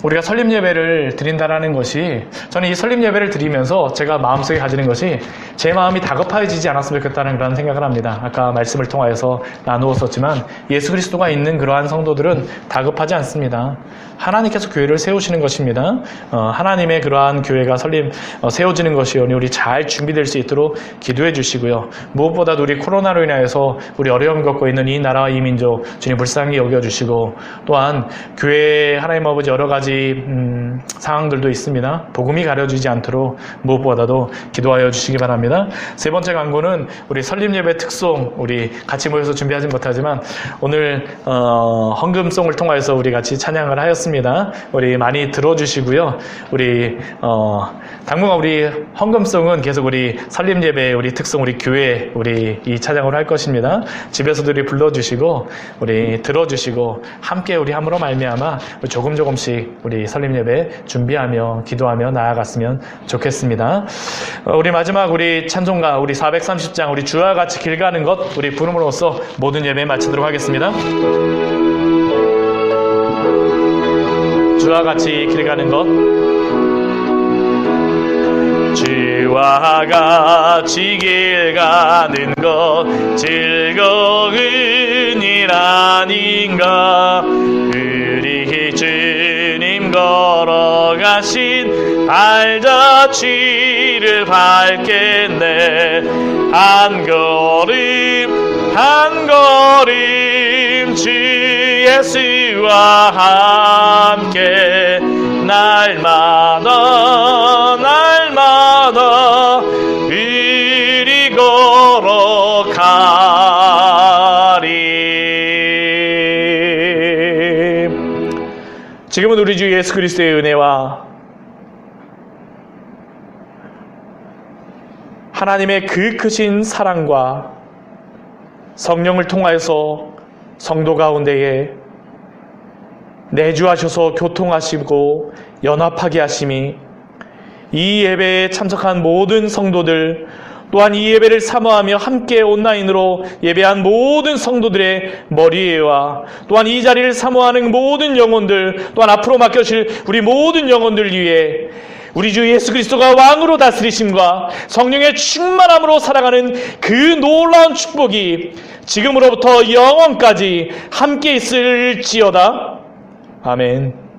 Speaker 1: 우리가 설립 예배를 드린다라는 것이, 저는 이 설립 예배를 드리면서 제가 마음속에 가지는 것이 제 마음이 다급해지지 않았으면 좋겠다는 그런 생각을 합니다. 아까 말씀을 통하여서 나누었었지만 예수 그리스도가 있는 그러한 성도들은 다급하지 않습니다. 하나님께서 교회를 세우시는 것입니다. 하나님의 그러한 교회가 세워지는 것이오니 우리 잘 준비될 수 있도록 기도해 주시고요. 무엇보다도 우리 코로나로 인하여서 우리 어려움을 겪고 있는 이 나라와 이 민족 주님 불쌍히 여겨주시고, 또한 교회에 하나님 아버지 여러 가지 상황들도 있습니다. 복음이 가려지지 않도록 무엇보다도 기도하여 주시기 바랍니다. 세 번째 광고는 우리 설립 예배 특송, 우리 같이 모여서 준비하지 못하지만 오늘 헌금송을 통해서 우리 같이 찬양을 하였습니다. 우리 많이 들어주시고요. 우리 당분간 우리 헌금송은 계속 우리 설립 예배 우리 특송 우리 교회 우리 이 찬양으로 할 것입니다. 집에서도 우리 불러주시고 우리 들어주시고 함께 우리 함으로 말미암아 조금씩 우리 설립 예배 준비하며 기도하며 나아갔으면 좋겠습니다. 우리 마지막 우리 찬송가 우리 430장 우리 주와 같이 길 가는 것 우리 부름으로써 모든 예배 마치도록 하겠습니다. 주와 같이 길 가는 것, 주와 같이 길 가는 것 즐거운 일 아닌가. 우리 주님 걸어가신 발자취를 밟겠네. 한 걸음 주 예수와 함께 날마다 우리 걸어가리. 지금은 우리 주 예수 그리스도의 은혜와 하나님의 그 크신 사랑과 성령을 통하여서 성도 가운데에 내주하셔서 교통하시고 연합하게 하심이 이 예배에 참석한 모든 성도들, 또한 이 예배를 사모하며 함께 온라인으로 예배한 모든 성도들의 머리에와 또한 이 자리를 사모하는 모든 영혼들, 또한 앞으로 맡겨질 우리 모든 영혼들 위해 우리 주 예수 그리스도가 왕으로 다스리심과 성령의 충만함으로 살아가는 그 놀라운 축복이 지금으로부터 영원까지 함께 있을지어다. 아멘.